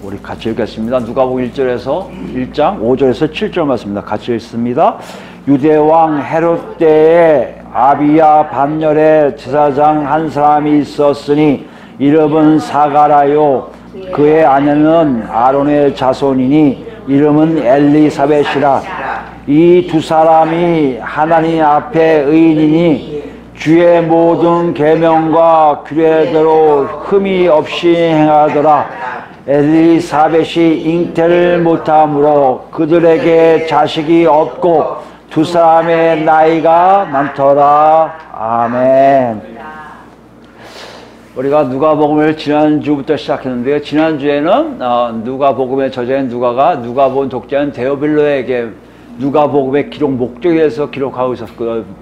우리 같이 읽겠습니다. 누가복음 1장 5절에서 7절 말씀입니다. 같이 읽습니다. 유대왕 헤롯 때에 아비야 반열에 제사장 한 사람이 있었으니 이름은 사가라요. 그의 아내는 아론의 자손이니 이름은 엘리사벳이라. 이 두 사람이 하나님 앞에 의인이니 주의 모든 계명과 규례대로 흠이 없이 행하더라. 엘리사벳이 잉태를 못함으로 그들에게 자식이 없고 두 사람의 나이가 많더라. 아멘. 우리가 누가복음을 지난주부터 시작했는데요. 지난주에는 누가복음의 저자인 누가가 누가복음 독자인 데오빌로에게 누가복음의 기록 목적에 대해서 기록하고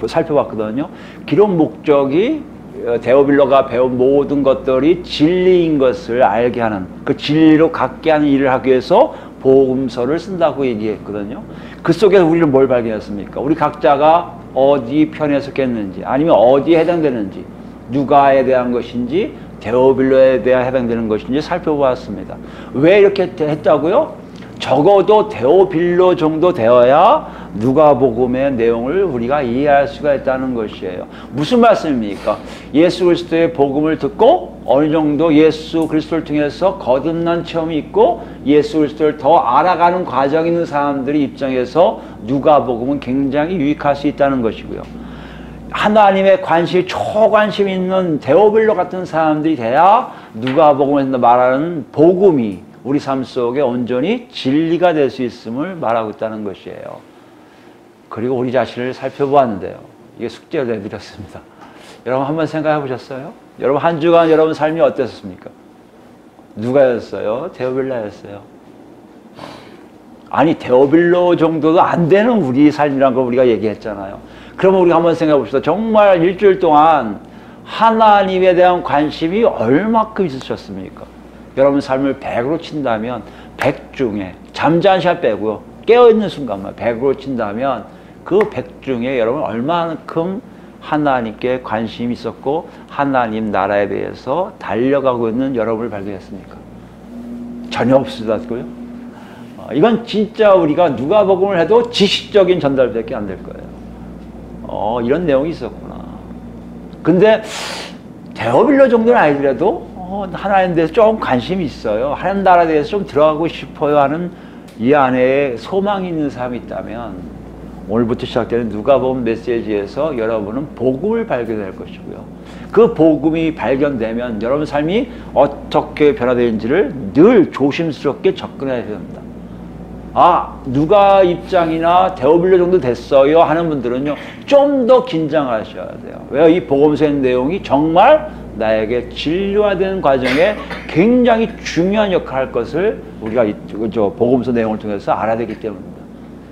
살펴봤거든요. 기록 목적이 데오빌로가 배운 모든 것들이 진리인 것을 알게 하는, 그 진리로 갖게 하는 일을 하기 위해서 복음서를 쓴다고 얘기했거든요. 그 속에서 우리는 뭘 발견했습니까? 우리 각자가 어디 편에 속했는지, 아니면 어디에 해당되는지, 누가에 대한 것인지 데오빌로에 대해 해당되는 것인지 살펴보았습니다. 왜 이렇게 했다고요? 적어도 데오빌로 정도 되어야 누가복음의 내용을 우리가 이해할 수가 있다는 것이에요. 무슨 말씀입니까? 예수 그리스도의 복음을 듣고 어느 정도 예수 그리스도를 통해서 거듭난 체험이 있고 예수 그리스도를 더 알아가는 과정이 있는 사람들의 입장에서 누가복음은 굉장히 유익할 수 있다는 것이고요. 하나님의 관심이 초관심 있는 데오빌로 같은 사람들이 돼야 누가복음에서 말하는 복음이 우리 삶 속에 온전히 진리가 될 수 있음을 말하고 있다는 것이에요. 그리고 우리 자신을 살펴보았는데요. 이게 숙제를 내드렸습니다. 여러분 한번 생각해 보셨어요? 여러분 한 주간 여러분 삶이 어땠습니까? 누가였어요? 데오빌로였어요? 아니 데오빌로 정도도 안 되는 우리 삶이라는 걸 우리가 얘기했잖아요. 그러면 우리가 한번 생각해 봅시다. 정말 일주일 동안 하나님에 대한 관심이 얼마큼 있으셨습니까? 여러분 삶을 100으로 친다면 100 중에 잠자는 시간 빼고요. 깨어있는 순간만 100으로 친다면 그 100 중에 여러분 얼마만큼 하나님께 관심이 있었고 하나님 나라에 대해서 달려가고 있는 여러분을 발견했습니까? 전혀 없으셨고요. 이건 진짜 우리가 누가복음을 해도 지식적인 전달밖에 안 될 거예요. 이런 내용이 있었구나. 근데 데오빌로 정도는 아니더라도 하나님에 대해서 좀 관심이 있어요. 하나님 나라에 대해서 좀 들어가고 싶어요 하는 이 안에 소망이 있는 사람이 있다면 오늘부터 시작되는 누가복음 메시지에서 여러분은 복음을 발견할 것이고요. 그 복음이 발견되면 여러분 삶이 어떻게 변화되는지를 늘 조심스럽게 접근해야 됩니다. 누가 입장이나 데오빌로 정도 됐어요 하는 분들은요 좀 더 긴장하셔야 돼요. 왜요? 이 복음서의 내용이 정말 나에게 진료화되는 과정에 굉장히 중요한 역할을 할 것을 우리가 복음서 내용을 통해서 알아야 되기 때문입니다.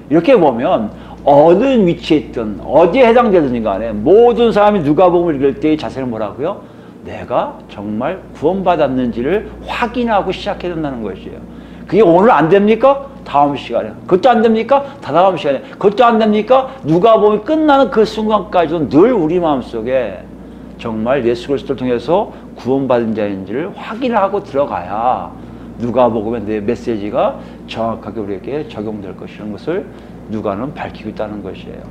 이렇게 보면 어느 위치에 있든 어디에 해당되든지 간에 모든 사람이 누가복음을 읽을 때의 자세는 뭐라고요? 내가 정말 구원받았는지를 확인하고 시작해야 된다는 것이에요. 그게 오늘 안 됩니까? 다음 시간에. 그것도 안 됩니까? 다다음 시간에. 그것도 안 됩니까? 누가복음이 끝나는 그 순간까지도 늘 우리 마음속에 정말 예수 그리스도를 통해서 구원받은 자인지를 확인하고 들어가야 누가복음의 내 메시지가 정확하게 우리에게 적용될 것이라는 것을 누가는 밝히고 있다는 것이에요.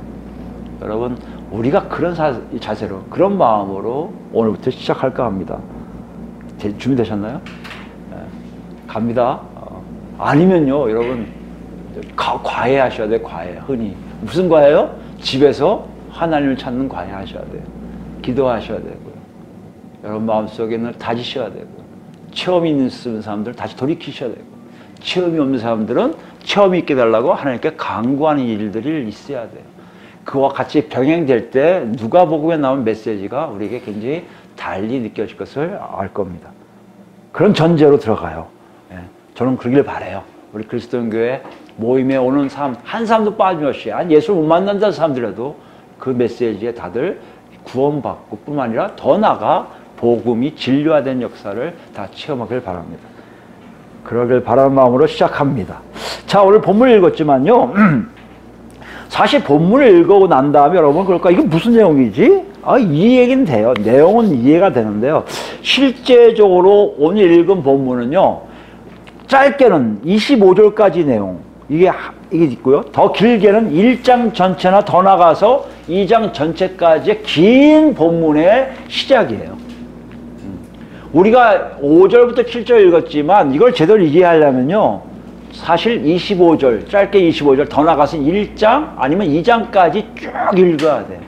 여러분 우리가 그런 자세로 그런 마음으로 오늘부터 시작할까 합니다. 준비되셨나요? 네. 갑니다. 아니면요 여러분 과외하셔야 돼요. 과외. 흔히 무슨 과외요? 집에서 하나님을 찾는 과외 하셔야 돼요. 기도하셔야 되고요. 여러분 마음속에는 다지셔야 되고요. 체험이 있는 사람들은 다시 돌이키셔야 되고 체험이 없는 사람들은 체험이 있게 달라고 하나님께 간구하는 일들이 있어야 돼요. 그와 같이 병행될 때 누가복음에 나온 메시지가 우리에게 굉장히 달리 느껴질 것을 알 겁니다. 그런 전제로 들어가요. 저는 그러길 바라요. 우리 그리스도인교회 모임에 오는 사람 한 사람도 빠짐없이 예수를 못 만난다는 사람들에도 그 메시지에 다들 구원받고 뿐만 아니라 더 나아가 복음이 진료화된 역사를 다 체험하길 바랍니다. 그러길 바라는 마음으로 시작합니다. 자, 오늘 본문을 읽었지만요. 사실 본문을 읽고 난 다음에 여러분 그럴까? 이게 무슨 내용이지? 이 얘기는 돼요. 내용은 이해가 되는데요. 실제적으로 오늘 읽은 본문은요. 짧게는 25절까지 내용, 이게 있고요. 더 길게는 1장 전체나 더 나가서 2장 전체까지의 긴 본문의 시작이에요. 우리가 5절부터 7절 읽었지만 이걸 제대로 이해하려면요, 사실 25절, 짧게 25절, 더 나가서 1장 아니면 2장까지 쭉 읽어야 돼요.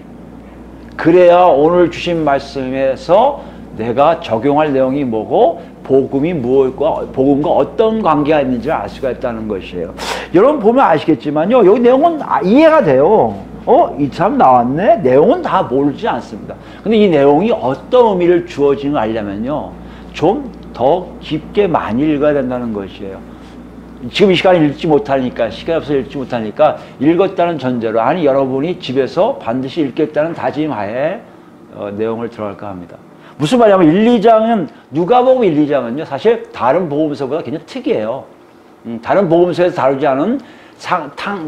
그래야 오늘 주신 말씀에서 내가 적용할 내용이 뭐고 복음이 무엇과 복음과 어떤 관계가 있는지를 알 수가 있다는 것이에요. 여러분 보면 아시겠지만요, 여기 내용은 이해가 돼요. 이 사람 나왔네? 내용은 다 모르지 않습니다. 근데 이 내용이 어떤 의미를 주어지는 걸 알려면요, 좀 더 깊게 많이 읽어야 된다는 것이에요. 지금 이 시간에 읽지 못하니까, 시간이 없어서 읽지 못하니까 읽었다는 전제로, 아니 여러분이 집에서 반드시 읽겠다는 다짐하에 내용을 들어갈까 합니다. 무슨 말이냐면 1, 2장은, 누가복음 1, 2장은요 사실 다른 복음서보다 굉장히 특이해요. 다른 복음서에서 다루지 않은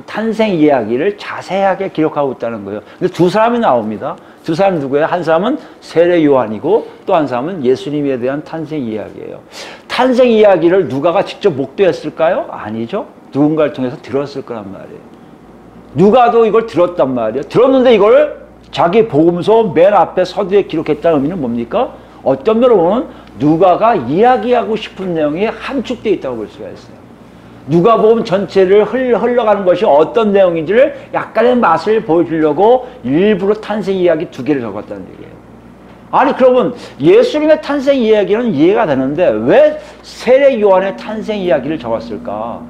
탄생 이야기를 자세하게 기록하고 있다는 거예요. 근데 두 사람이 나옵니다. 두 사람 누구예요? 한 사람은 세례 요한이고 또 한 사람은 예수님에 대한 탄생 이야기예요. 탄생 이야기를 누가가 직접 목도했을까요? 아니죠. 누군가를 통해서 들었을 거란 말이에요. 누가도 이걸 들었단 말이에요. 들었는데 이걸 자기 복음서 맨 앞에 서두에 기록했다는 의미는 뭡니까? 어떤 면으로 보면 누가가 이야기하고 싶은 내용이 함축되어 있다고 볼 수가 있어요. 누가복음 전체를 흘러가는 것이 어떤 내용인지를 약간의 맛을 보여주려고 일부러 탄생 이야기 2개를 적었다는 얘기예요. 아니 그러면 예수님의 탄생 이야기는 이해가 되는데 왜 세례 요한의 탄생 이야기를 적었을까?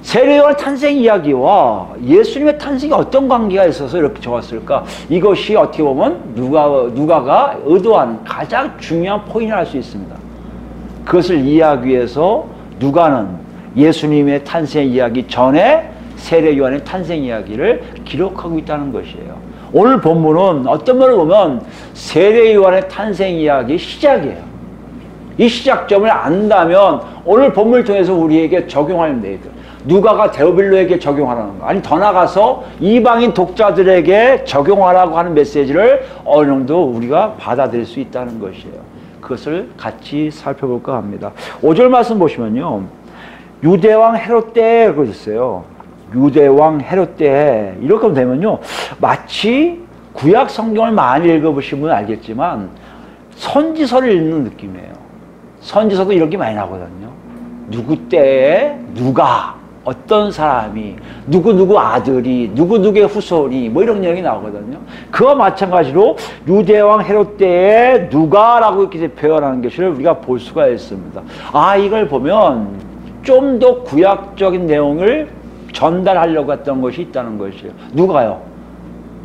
세례 요한 탄생 이야기와 예수님의 탄생이 어떤 관계가 있어서 이렇게 적었을까? 이것이 어떻게 보면 누가가 의도한 가장 중요한 포인트를 알 수 있습니다. 그것을 이해하기 위해서 누가는 예수님의 탄생 이야기 전에 세례 요한의 탄생 이야기를 기록하고 있다는 것이에요. 오늘 본문은 어떤 면을 보면 세례 요한의 탄생 이야기의 시작이에요. 이 시작점을 안다면 오늘 본문을 통해서 우리에게 적용할 내용들, 누가가 데오빌로에게 적용하라는 거, 아니 더 나가서 이방인 독자들에게 적용하라고 하는 메시지를 어느 정도 우리가 받아들일 수 있다는 것이에요. 그것을 같이 살펴볼까 합니다. 5절 말씀 보시면요, 유대왕 헤롯 때에 그러고 있어요. 유대왕 헤롯 때에 이렇게 되면요, 마치 구약 성경을 많이 읽어보신 분은 알겠지만 선지서를 읽는 느낌이에요. 선지서도 이런 게 많이 나거든요. 누구 때에 누가, 어떤 사람이, 누구누구 아들이, 누구누구의 후손이, 뭐 이런 내용이 나오거든요. 그와 마찬가지로 유대왕 헤롯 때에 누가라고 이렇게 표현하는 것을 우리가 볼 수가 있습니다. 이걸 보면 좀 더 구약적인 내용을 전달하려고 했던 것이 있다는 것이에요. 누가요?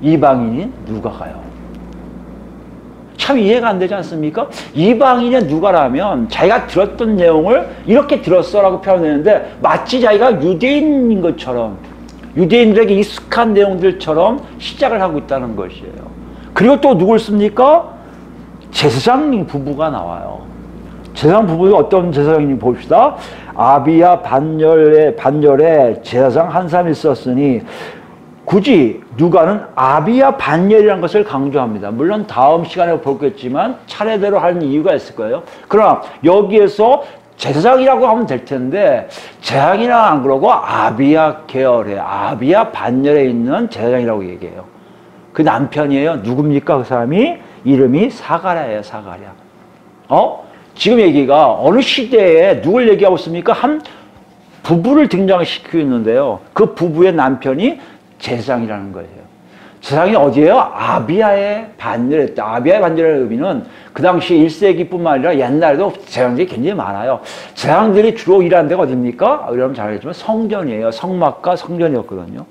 이방인인 누가가요. 참 이해가 안 되지 않습니까? 이방인의 누가라면 자기가 들었던 내용을 이렇게 들었어라고 표현했는데 마치 자기가 유대인인 것처럼, 유대인들에게 익숙한 내용들처럼 시작을 하고 있다는 것이에요. 그리고 또 누굴 씁니까? 제사장 부부가 나와요. 제사장 부부는 어떤 제사장인지 봅시다. 아비야 반열에 제사장 한 사람이 있었으니, 굳이 누가는 아비야 반열이라는 것을 강조합니다. 물론 다음 시간에 보겠지만 차례대로 하는 이유가 있을 거예요. 그러나 여기에서 제사장이라고 하면 될 텐데 제사장이라 안 그러고 아비야 계열에, 아비야 반열에 있는 제사장이라고 얘기해요. 그 남편이에요. 누굽니까? 그 사람이 이름이 사가랴예요. 사가랴. 지금 얘기가 어느 시대에 누굴 얘기하고 있습니까? 한 부부를 등장시키고 있는데요. 그 부부의 남편이 제사장이라는 거예요. 제사장이 어디예요? 아비야의 반열에 있다. 아비야의 반열의 의미는 그 당시 1세기뿐만 아니라 옛날에도 제사장들이 굉장히 많아요. 제사장들이 주로 일하는 데가 어디입니까? 여러분 잘 알겠지만 성전이에요. 성막과 성전이었거든요.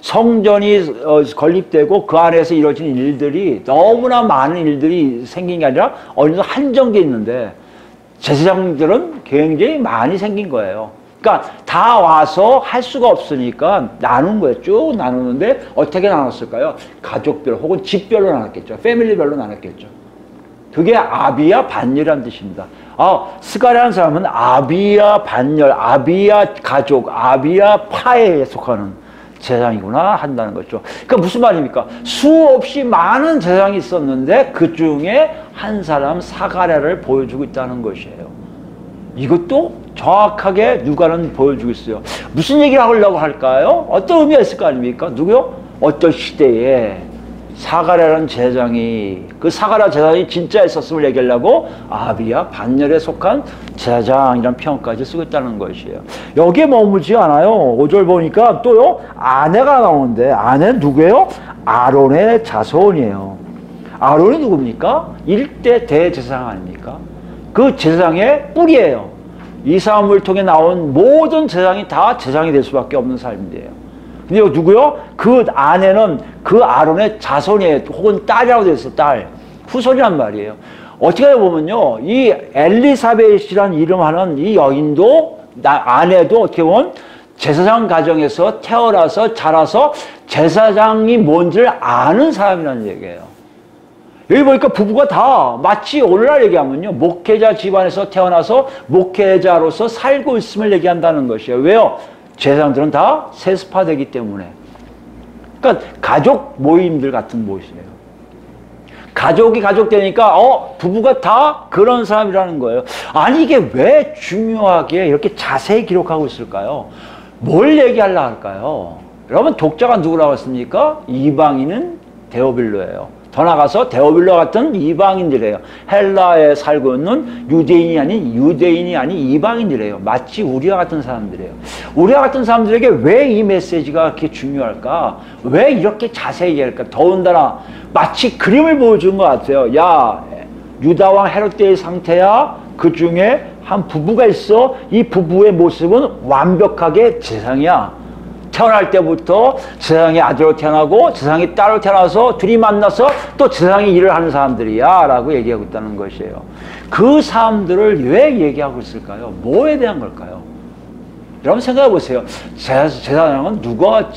성전이 건립되고 그 안에서 이루어지는 일들이, 너무나 많은 일들이 생긴 게 아니라 어느 정도 한정돼 있는데 제사장들은 굉장히 많이 생긴 거예요. 그러니까 다 와서 할 수가 없으니까 나눈 거예요. 쭉 나누는데 어떻게 나눴을까요? 가족별 혹은 집별로 나눴겠죠. 패밀리별로 나눴겠죠. 그게 아비야 반열이라는 뜻입니다. 스가랴라는 사람은 아비야 반열, 아비야 가족, 아비야 파에 속하는 제사장이구나 한다는 거죠. 그러니까 무슨 말입니까? 수없이 많은 제사장이 있었는데 그 중에 한 사람 사가랴를 보여주고 있다는 것이에요. 이것도 정확하게 누가는 보여주고 있어요. 무슨 얘기를 하려고 할까요? 어떤 의미가 있을 거 아닙니까? 누구요? 어떤 시대에 사가랴라는 제사장이, 그 사가랴 제사장이 진짜 있었음을 얘기하려고 아비야 반열에 속한 제사장이라는 표현까지 쓰고 있다는 것이에요. 여기에 머물지 않아요. 5절 보니까 또요, 아내가 나오는데, 아내는 누구예요? 아론의 자손이에요. 아론이 누굽니까? 1대 대제사장 아닙니까? 그 제사장의 뿌리예요. 이 사람을 통해 나온 모든 제사장이 다 제사장이 될 수밖에 없는 사람인데요. 근데 누구요? 그 아내는 그 아론의 자손이에요. 혹은 딸이라고 되어 있어요. 딸. 후손이란 말이에요. 어떻게 보면요, 이 엘리사벳이라는 이름하는 이 여인도, 아내도 어떻게 보면 제사장 가정에서 태어나서 자라서 제사장이 뭔지를 아는 사람이라는 얘기예요. 여기 보니까 부부가 다 마치 오늘날 얘기하면요, 목회자 집안에서 태어나서 목회자로서 살고 있음을 얘기한다는 것이에요. 왜요? 제사장들은 다 세습화되기 때문에. 그러니까 가족 모임들 같은 곳이에요. 가족이 가족 되니까 부부가 다 그런 사람이라는 거예요. 아니 이게 왜 중요하게 이렇게 자세히 기록하고 있을까요? 뭘 얘기하려고 할까요? 여러분 독자가 누구라고 했습니까? 이방인은 데오빌로예요. 더 나가서 데오빌로 같은 이방인들이에요. 헬라에 살고 있는 유대인이 아닌 이방인들이에요. 마치 우리와 같은 사람들이에요. 우리와 같은 사람들에게 왜 이 메시지가 그렇게 중요할까? 왜 이렇게 자세히 얘기할까? 더군다나 마치 그림을 보여준 것 같아요. 야, 유다왕 헤롯 때의 상태야. 그 중에 한 부부가 있어. 이 부부의 모습은 완벽하게 제사장이야. 태어날 때부터 제사장의 아들로 태어나고 제사장의 딸로 태어나서 둘이 만나서 또 제사장의 일을 하는 사람들이야 라고 얘기하고 있다는 것이에요. 그 사람들을 왜 얘기하고 있을까요? 뭐에 대한 걸까요? 여러분 생각해 보세요. 제사장은 누가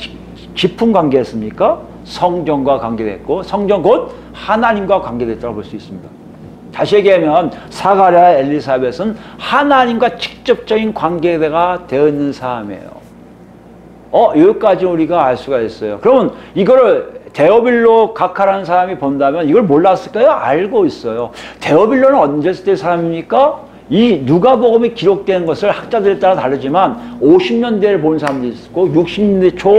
깊은 관계였습니까? 성전과 관계됐고, 성전 곧 하나님과 관계됐다고 볼 수 있습니다. 다시 얘기하면 사가랴 엘리사벳은 하나님과 직접적인 관계가 되어 있는 사람이에요. 여기까지 우리가 알 수가 있어요. 그러면 이거를 데오빌로 각하라는 사람이 본다면 이걸 몰랐을까요? 알고 있어요. 데오빌로는 언제 때 사람입니까? 이 누가복음이 기록된 것을 학자들에 따라 다르지만 50년대를 본 사람도 있고 60년대 초,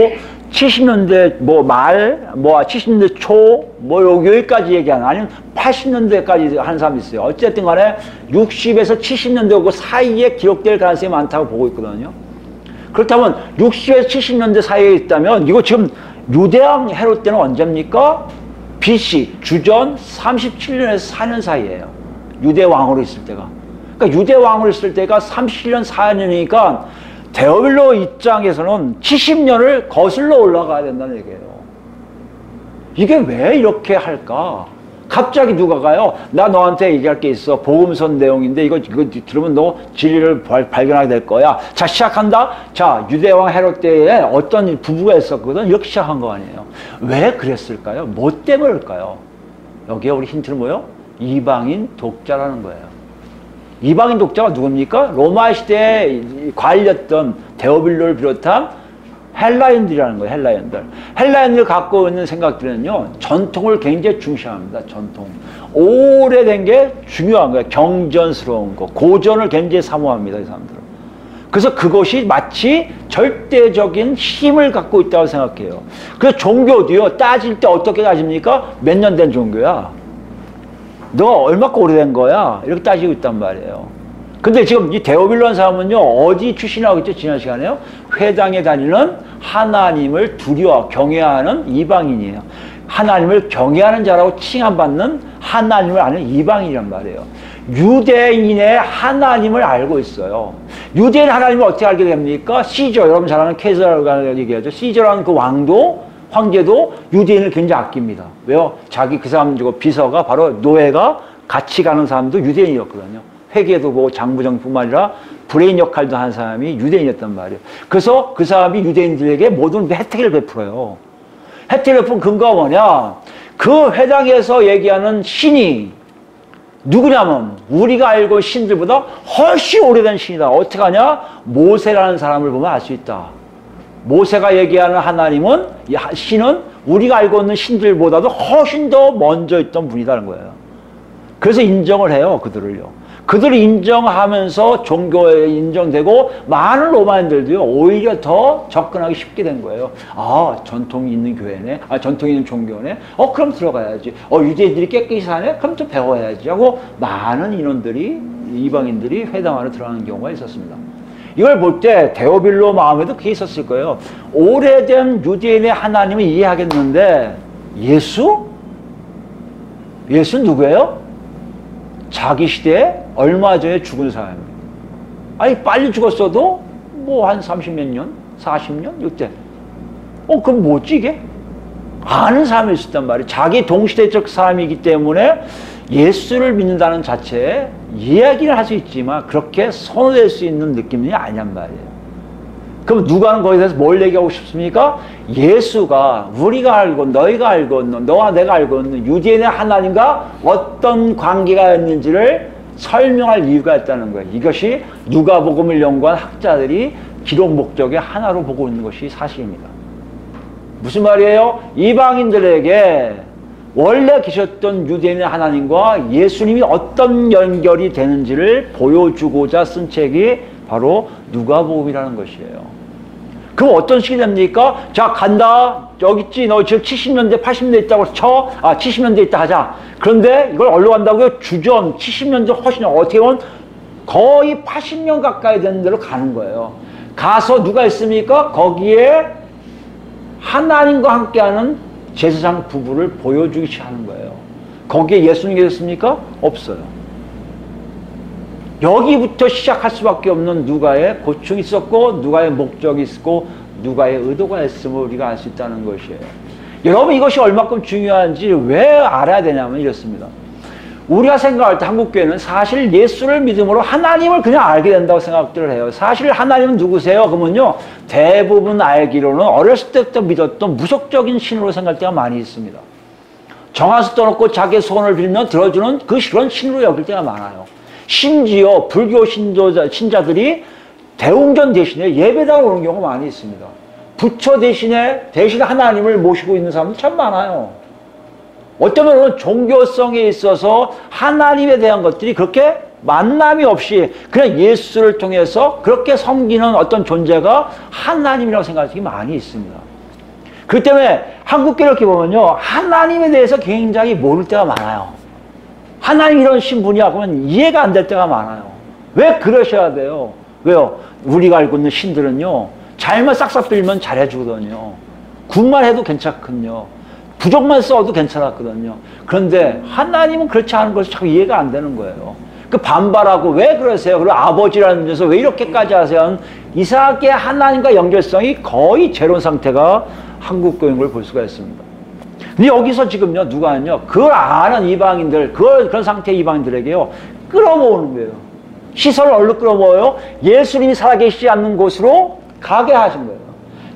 70년대 말, 70년대 초, 여기까지 얘기하는, 아니면 80년대까지 하는 사람도 있어요. 어쨌든 간에 60에서 70년대 그 사이에 기록될 가능성이 많다고 보고 있거든요. 그렇다면 60에서 70년대 사이에 있다면 이거 지금 유대왕 헤롯 때는 언제입니까? BC, 주전 37년에서 4년 사이에요. 유대왕으로 있을 때가. 그러니까 유대왕으로 있을 때가 37년, 4년이니까 데오빌로 입장에서는 70년을 거슬러 올라가야 된다는 얘기예요. 이게 왜 이렇게 할까? 갑자기 누가 가요? 나 너한테 얘기할 게 있어. 복음서 내용인데 이거 들으면 너 진리를 발견하게 될 거야. 자, 시작한다. 자, 유대왕 헤롯 때에 어떤 부부가 있었거든. 이렇게 시작한 거 아니에요. 왜 그랬을까요? 뭐 때문일까요? 여기에 우리 힌트는 뭐예요? 이방인 독자라는 거예요. 이방인 독자가 누굽니까? 로마 시대에 관리했던 데오빌로를 비롯한 헬라인들이라는 거예요. 헬라인들 갖고 있는 생각들은요, 전통을 굉장히 중시합니다. 전통. 오래된 게 중요한 거예요. 경전스러운 거. 고전을 굉장히 사모합니다. 이 사람들은. 그래서 그것이 마치 절대적인 힘을 갖고 있다고 생각해요. 그래서 종교도요, 따질 때 어떻게 따집니까? 몇 년 된 종교야? 너 얼마큼 오래된 거야? 이렇게 따지고 있단 말이에요. 근데 지금 이 데오빌로라는 사람은요, 어디 출신이라고 했죠? 지난 시간에요? 회당에 다니는 하나님을 두려워 경외하는 이방인이에요. 하나님을 경외하는 자라고 칭함받는 하나님을 아는 이방인이란 말이에요. 유대인의 하나님을 알고 있어요. 유대인 하나님을 어떻게 알게 됩니까? 시저, 여러분 잘 아는 케이사라고 얘기하죠. 시저라는 그 황제도 유대인을 굉장히 아낍니다. 왜요? 자기 그 사람 비서가 바로 노예가 같이 가는 사람도 유대인이었거든요. 회계도 보고 장부정뿐만 아니라 브레인 역할도 한 사람이 유대인이었단 말이에요. 그래서 그 사람이 유대인들에게 모든 혜택을 베풀어요. 혜택을 베푼 근거가 뭐냐? 그 회당에서 얘기하는 신이 누구냐면 우리가 알고 있는 신들보다 훨씬 오래된 신이다. 어떻게 하냐? 모세라는 사람을 보면 알 수 있다. 모세가 얘기하는 하나님은, 신은 우리가 알고 있는 신들보다도 훨씬 더 먼저 있던 분이라는 거예요. 그래서 인정을 해요, 그들을요. 그들을 인정하면서 종교에 인정되고 많은 로마인들도요 오히려 더 접근하기 쉽게 된 거예요. 아, 전통이 있는 교회네, 아, 전통이 있는 종교네, 그럼 들어가야지. 유대인들이 깨끗이 사네, 그럼 또 배워야지 하고 많은 인원들이, 이방인들이 회당 안에 들어가는 경우가 있었습니다. 이걸 볼 때 데오빌로 마음에도 그게 있었을 거예요. 오래된 유대인의 하나님을 이해하겠는데 예수? 예수는 누구예요? 자기 시대에 얼마 전에 죽은 사람입니다. 아니 빨리 죽었어도 뭐 한 30몇 년? 40년? 이때 그럼 뭐지 이게? 아는 사람이 있었단 말이에요. 자기 동시대적 사람이기 때문에 예수를 믿는다는 자체에 이야기를 할 수 있지만 그렇게 선호될 수 있는 느낌이 아니란 말이에요. 그럼 누가는 거기에 대해서 뭘 얘기하고 싶습니까? 예수가 우리가 알고 너희가 알고 있는, 너와 내가 알고 있는 유대인의 하나님과 어떤 관계가 있는지를 설명할 이유가 있다는 거예요. 이것이 누가복음을 연구한 학자들이 기록 목적의 하나로 보고 있는 것이 사실입니다. 무슨 말이에요? 이방인들에게 원래 계셨던 유대인의 하나님과 예수님이 어떤 연결이 되는지를 보여주고자 쓴 책이 바로 누가복음이라는 것이에요. 그럼 어떤 식이 됩니까? 자, 간다. 여기 있지. 너 지금 70년대, 80년대 있다고 쳐. 70년대 있다 하자. 그런데 이걸 어디로 간다고요? 주전 70년대 훨씬 어떻게 보면 거의 80년 가까이 되는 데로 가는 거예요. 가서 누가 있습니까? 거기에 하나님과 함께하는 제사장 부부를 보여주기 시작하는 거예요. 거기에 예수님이 계셨습니까? 없어요. 여기부터 시작할 수밖에 없는 누가의 고충이 있었고 누가의 목적이 있었고 누가의 의도가 있음을 우리가 알 수 있다는 것이에요. 여러분 이것이 얼마큼 중요한지 왜 알아야 되냐면 이렇습니다. 우리가 생각할 때 한국교회는 사실 예수를 믿음으로 하나님을 그냥 알게 된다고 생각들을 해요. 사실 하나님은 누구세요? 그러면요 대부분 알기로는 어렸을 때부터 믿었던 무속적인 신으로 생각할 때가 많이 있습니다. 정한수 떠놓고 자기의 소원을 빌면 들어주는 그런 신으로 여길 때가 많아요. 심지어 불교 신자들이 대웅전 대신에 예배당을 오는 경우가 많이 있습니다. 부처 대신 하나님을 모시고 있는 사람들 참 많아요. 어쩌면 종교성에 있어서 하나님에 대한 것들이 그렇게 만남이 없이 그냥 예수를 통해서 그렇게 섬기는 어떤 존재가 하나님이라고 생각하는 게 많이 있습니다. 그렇기 때문에 한국교회 이렇게 보면요 하나님에 대해서 굉장히 모를 때가 많아요. 하나님 이런 신분이야 그러면 이해가 안 될 때가 많아요. 왜 그러셔야 돼요? 왜요? 우리가 알고 있는 신들은요 잘만 싹싹 빌면 잘해주거든요. 굿만 해도 괜찮거든요. 부족만 써도 괜찮았거든요. 그런데 하나님은 그렇지 않은 것이 자꾸 이해가 안 되는 거예요. 그 반발하고 왜 그러세요? 그리고 아버지라는 데서 왜 이렇게까지 하세요? 이상하게 하나님과 연결성이 거의 제로 상태가 한국교회인 걸 볼 수가 있습니다. 근데 여기서 지금요 누가는요 그걸 아는 이방인들 그런 상태의 이방인들에게요 끌어모으는 거예요. 시선을 어디로 끌어모아요? 예수님이 살아계시지 않는 곳으로 가게 하신 거예요.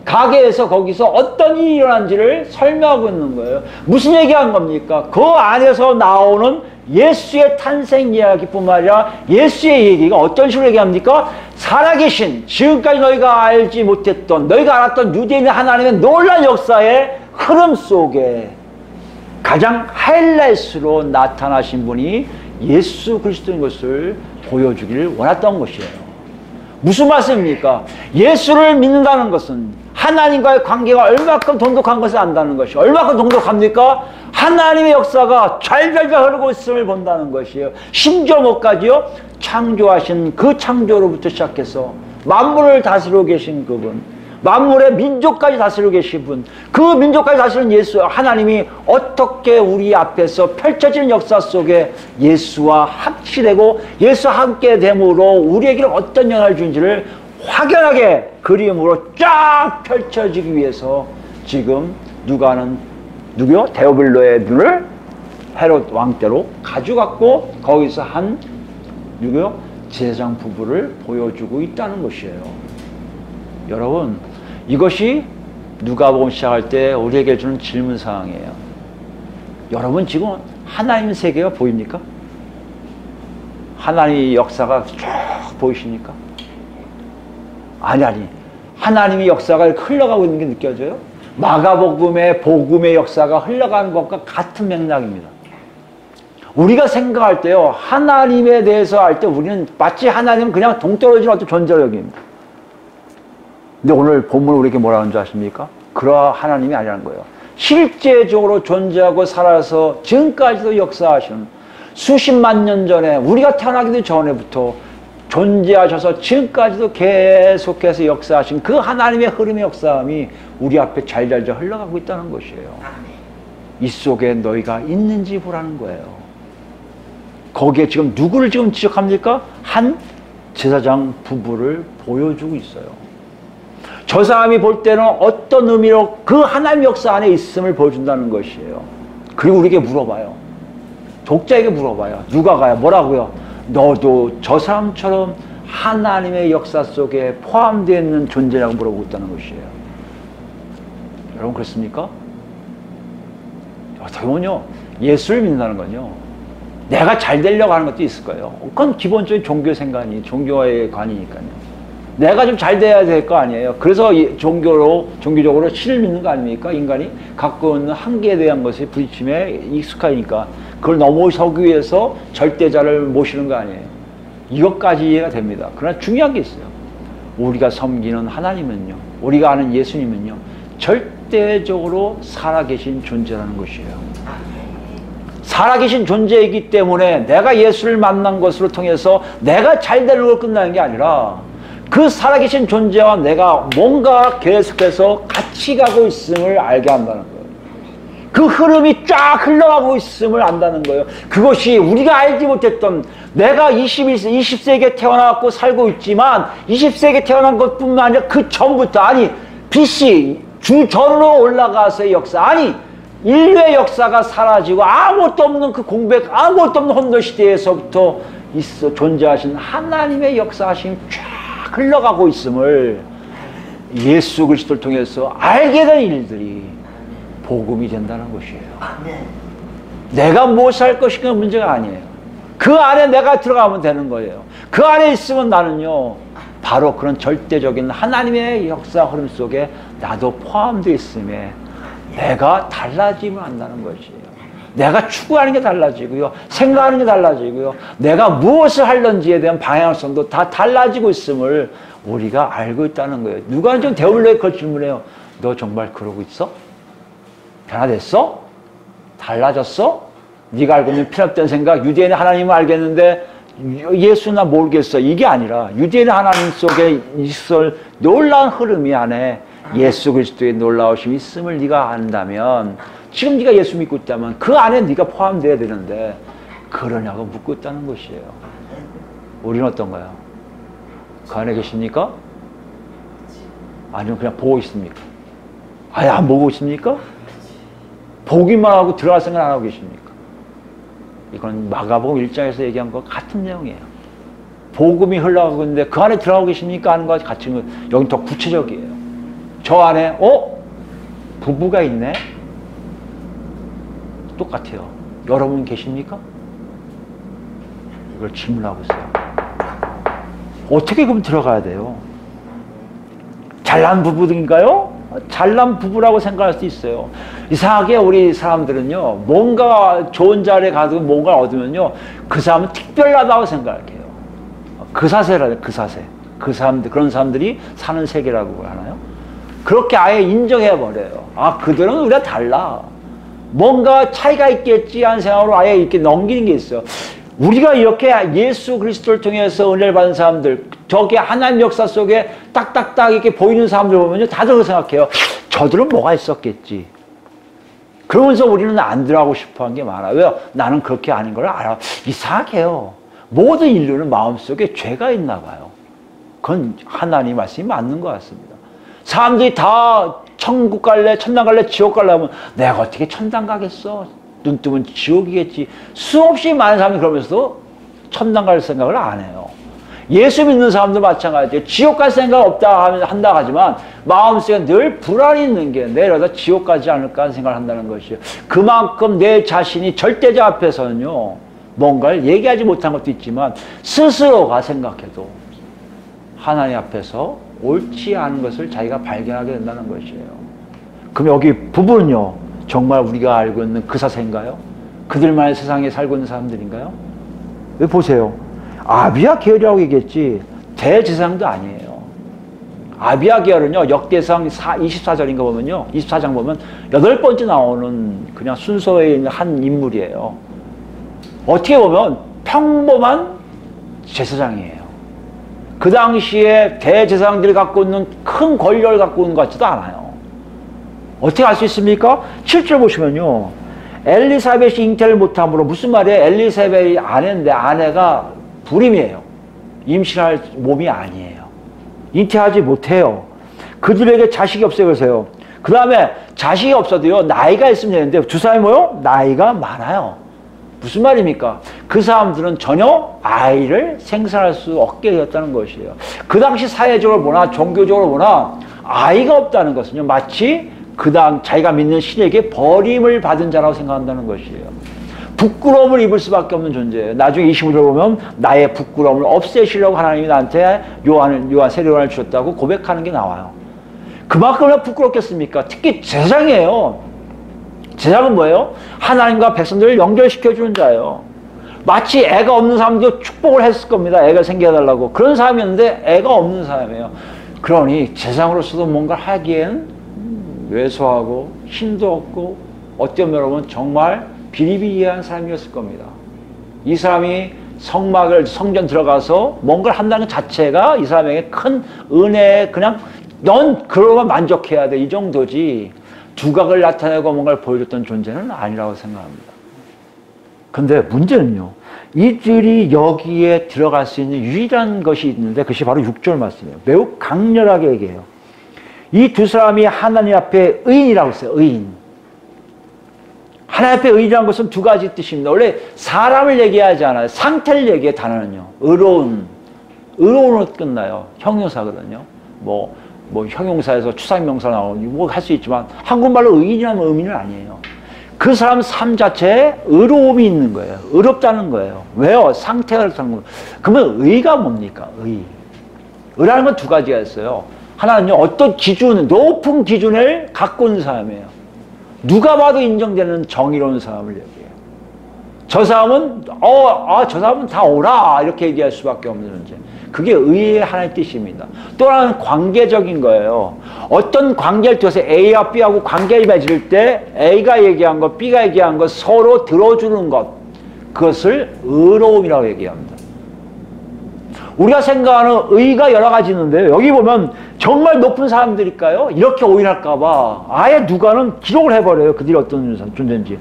가게 해서 거기서 어떤 일이 일어난지를 설명하고 있는 거예요. 무슨 얘기한 겁니까? 그 안에서 나오는 예수의 탄생 이야기뿐만 아니라 예수의 얘기가 어떤 식으로 얘기합니까? 살아계신 지금까지 너희가 알지 못했던 너희가 알았던 유대인의 하나님의 놀라운 역사의 흐름 속에 가장 하이라이트로 나타나신 분이 예수 그리스도인 것을 보여주기를 원했던 것이에요. 무슨 말씀입니까? 예수를 믿는다는 것은 하나님과의 관계가 얼마큼 돈독한 것을 안다는 것이 얼마큼 돈독합니까? 하나님의 역사가 잘잘잘 흐르고 있음을 본다는 것이에요. 심지어 뭐까지요? 창조하신 그 창조로부터 시작해서 만물을 다스리고 계신 그분, 만물의 민족까지 다스리고 계신 분, 그 민족까지 다스리는 예수 하나님이 어떻게 우리 앞에서 펼쳐지는 역사 속에 예수와 합치되고 예수와 함께 됨으로 우리에게 어떤 영향을 주는지를 확연하게 그림으로 쫙 펼쳐지기 위해서 지금 누구요? 데오빌로의 눈을 헤롯 왕 때로 가져갔고 거기서 한 누구요? 제사장 부부를 보여주고 있다는 것이에요. 여러분 이것이 누가복음 시작할 때 우리에게 주는 질문사항이에요. 여러분 지금 하나님 세계가 보입니까? 하나님의 역사가 쭉 보이십니까? 아니 하나님의 역사가 흘러가고 있는 게 느껴져요? 마가복음의 복음의 역사가 흘러가는 것과 같은 맥락입니다. 우리가 생각할 때요, 하나님에 대해서 할 때 우리는 마치 하나님은 그냥 동떨어진 어떤 존재로 여깁니다. 근데 오늘 본문 우리에게 뭐라는 줄 아십니까? 그러한 하나님이 아니라는 거예요. 실제적으로 존재하고 살아서 지금까지도 역사하시는 수십만 년 전에 우리가 태어나기도 전에부터 존재하셔서 지금까지도 계속해서 역사하신 그 하나님의 흐름의 역사함이 우리 앞에 잘잘잘 흘러가고 있다는 것이에요. 이 속에 너희가 있는지 보라는 거예요. 거기에 지금 누구를 지금 지적합니까? 한 제사장 부부를 보여주고 있어요. 저 사람이 볼 때는 어떤 의미로 그 하나님 역사 안에 있음을 보여준다는 것이에요. 그리고 우리에게 물어봐요. 독자에게 물어봐요. 누가 가요? 뭐라고요? 너도 저 사람처럼 하나님의 역사 속에 포함되어 있는 존재라고 물어보고 있다는 것이에요. 여러분 그렇습니까? 어떻게 보면요, 예수를 믿는다는 건요, 내가 잘 되려고 하는 것도 있을 거예요. 그건 기본적인 종교 생관이, 종교의 관이니까요. 내가 좀 잘 돼야 될 거 아니에요. 그래서 종교적으로 신을 믿는 거 아닙니까? 인간이 갖고 있는 한계에 대한 것이 부딪힘에 익숙하니까 그걸 넘어서기 위해서 절대자를 모시는 거 아니에요. 이것까지 이해가 됩니다. 그러나 중요한 게 있어요. 우리가 섬기는 하나님은요, 우리가 아는 예수님은요, 절대적으로 살아계신 존재라는 것이에요. 살아계신 존재이기 때문에 내가 예수를 만난 것으로 통해서 내가 잘 되는 걸 끝나는 게 아니라 그 살아계신 존재와 내가 뭔가 계속해서 같이 가고 있음을 알게 한다는 거예요. 그 흐름이 쫙 흘러가고 있음을 안다는 거예요. 그것이 우리가 알지 못했던, 내가 20세기에 태어나고 살고 있지만 20세기에 태어난 것뿐만 아니라 그 전부터, 아니 BC 주전으로 올라가서의 역사, 아니 인류의 역사가 사라지고 아무것도 없는 그 공백, 아무것도 없는 혼돈 시대에서부터 존재하신 하나님의 역사하심 쫙 흘러가고 있음을 예수 그리스도를 통해서 알게 된 일들이 복음이 된다는 것이에요. 내가 무엇을 할 것인가 문제가 아니에요. 그 안에 내가 들어가면 되는 거예요. 그 안에 있으면 나는요, 바로 그런 절대적인 하나님의 역사 흐름 속에 나도 포함되어 있음에 내가 달라지면 한다는 것이에요. 내가 추구하는 게 달라지고요, 생각하는 게 달라지고요, 내가 무엇을 하는지에 대한 방향성도 다 달라지고 있음을 우리가 알고 있다는 거예요. 누가 좀 데울러에 그 질문해요. 너 정말 그러고 있어? 변화됐어? 달라졌어? 네가 알고 있는 피납된 생각, 유대인의 하나님을 알겠는데 예수나 모르겠어, 이게 아니라 유대인의 하나님 속에 있을 놀라운 흐름이 안에 예수 그리스도의 놀라우심이 있음을 네가 안다면, 지금 네가 예수 믿고 있다면 그 안에 네가 포함되어야 되는데 그러냐고 묻고 있다는 것이에요. 우리는 어떤가요? 그 안에 계십니까? 아니면 그냥 보고 있습니까? 아예 안 보고 있습니까? 보기만 하고 들어갈 생각 안 하고 계십니까? 이건 마가복음 1장에서 얘기한 것 같은 내용이에요. 복음이 흘러가고 있는데 그 안에 들어가고 계십니까? 하는 것과 같은 거, 여기 더 구체적이에요. 저 안에 부부가 있네? 똑같아요. 여러분 계십니까? 이걸 질문하고 있어요. 어떻게 그럼 들어가야 돼요? 잘난 부부인가요? 잘난 부부라고 생각할 수 있어요. 이상하게 우리 사람들은요, 뭔가 좋은 자리에 가서 뭔가를 얻으면요, 그 사람은 특별하다고 생각해요. 그사세라요, 그사세. 그 사람들, 그런 사람들이 사는 세계라고 하나요? 그렇게 아예 인정해버려요. 아, 그들은 우리가 달라. 뭔가 차이가 있겠지 하는 생각으로 아예 이렇게 넘기는 게 있어요. 우리가 이렇게 예수 그리스도를 통해서 은혜를 받은 사람들, 저게 하나님 역사 속에 딱딱딱 이렇게 보이는 사람들 보면요, 다들 그렇게 생각해요. 저들은 뭐가 있었겠지. 그러면서 우리는 안 들어가고 싶어 한 게 많아요. 왜요? 나는 그렇게 아닌 걸 알아. 이상하게요. 모든 인류는 마음속에 죄가 있나 봐요. 그건 하나님 말씀이 맞는 것 같습니다. 사람들이 다 천국 갈래, 천당 갈래, 지옥 갈래 하면 내가 어떻게 천당 가겠어? 눈 뜨면 지옥이겠지. 수없이 많은 사람이 그러면서도 천당 갈 생각을 안 해요. 예수 믿는 사람도 마찬가지예요. 지옥 갈 생각 없다 한다 하지만 마음속에 늘 불안이 있는 게 내려다 지옥 가지 않을까 하는 생각을 한다는 것이에요. 그만큼 내 자신이 절대자 앞에서는요, 뭔가를 얘기하지 못한 것도 있지만 스스로가 생각해도 하나님 앞에서 옳지 않은 것을 자기가 발견하게 된다는 것이에요. 그럼 여기 부부는요, 정말 우리가 알고 있는 그 사세인가요? 그들만의 세상에 살고 있는 사람들인가요? 왜 보세요. 아비야 계열이라고 얘기했지 대제사장도 아니에요. 아비야 계열은요, 역대상 24절인가 보면요, 24장 보면 8번째 나오는 그냥 순서에 있는 한 인물이에요. 어떻게 보면 평범한 제사장이에요. 그 당시에 대제사장들이 갖고 있는 큰 권력을 갖고 있는 것 같지도 않아요. 어떻게 알 수 있습니까? 7절 보시면요, 엘리사벳이 잉태를 못함으로, 무슨 말이에요? 엘리사벳이 아내인데 아내가 불임이에요. 임신할 몸이 아니에요. 잉태하지 못해요. 그들에게 자식이 없어요. 그러세요. 그 다음에 자식이 없어도요, 나이가 있으면 되는데 두 사람이 뭐요? 나이가 많아요. 무슨 말입니까? 그 사람들은 전혀 아이를 생산할 수 없게 되었다는 것이에요. 그 당시 사회적으로 보나 종교적으로 보나 아이가 없다는 것은요, 마치 자기가 믿는 신에게 버림을 받은 자라고 생각한다는 것이에요. 부끄러움을 입을 수밖에 없는 존재예요. 나중에 25절 보면 나의 부끄러움을 없애시려고 하나님이 나한테 세례요한을 주셨다고 고백하는 게 나와요. 그만큼 얼마나 부끄럽겠습니까? 특히 제사장이에요. 제사장은 뭐예요? 하나님과 백성들을 연결시켜주는 자예요. 마치 애가 없는 사람도 축복을 했을 겁니다. 애가 생겨달라고. 그런 사람이었는데 애가 없는 사람이에요. 그러니 제사장으로서도 뭔가를 하기엔 왜소하고 힘도 없고 어떤 면으로는 정말 비리비리한 사람이었을 겁니다. 이 사람이 성전 들어가서 뭔가를 한다는 것 자체가 이 사람에게 큰 은혜에 그냥 넌 그러면 만족해야 돼, 이 정도지 두각을 나타내고 뭔가를 보여줬던 존재는 아니라고 생각합니다. 근데 문제는요, 이들이 여기에 들어갈 수 있는 유일한 것이 있는데 그것이 바로 6절 말씀이에요. 매우 강렬하게 얘기해요. 이 두 사람이 하나님 앞에 의인이라고 했어요. 의인. 하나님 앞에 의인이라는 것은 두 가지 뜻입니다. 원래 사람을 얘기하지 않아요. 상태를 얘기해, 단어는요. 의로운으로 끝나요. 형용사거든요. 뭐 형용사에서 추상명사 나오니 뭐 할 수 있지만 한국말로 의인이라는 의미는 아니에요. 그 사람 삶 자체에 의로움이 있는 거예요. 의롭다는 거예요. 왜요? 상태가 그렇다는 거예요. 그러면 의가 뭡니까? 의라는 건 두 가지가 있어요. 하나는요, 어떤 높은 기준을 갖고 있는 사람이에요. 누가 봐도 인정되는 정의로운 사람을 얘기해요. 저 사람은, 저 사람은 다 오라! 이렇게 얘기할 수밖에 없는 존재. 그게 의의 하나의 뜻입니다. 또 하나는 관계적인 거예요. 어떤 관계를 통해서 A와 B하고 관계를 맺을 때 A가 얘기한 것, B가 얘기한 것 서로 들어주는 것. 그것을 의로움이라고 얘기합니다. 우리가 생각하는 의가 여러 가지 있는데요. 여기 보면 정말 높은 사람들일까요? 이렇게 오인할까봐 아예 누가는 기록을 해버려요. 그들이 어떤 존재인지.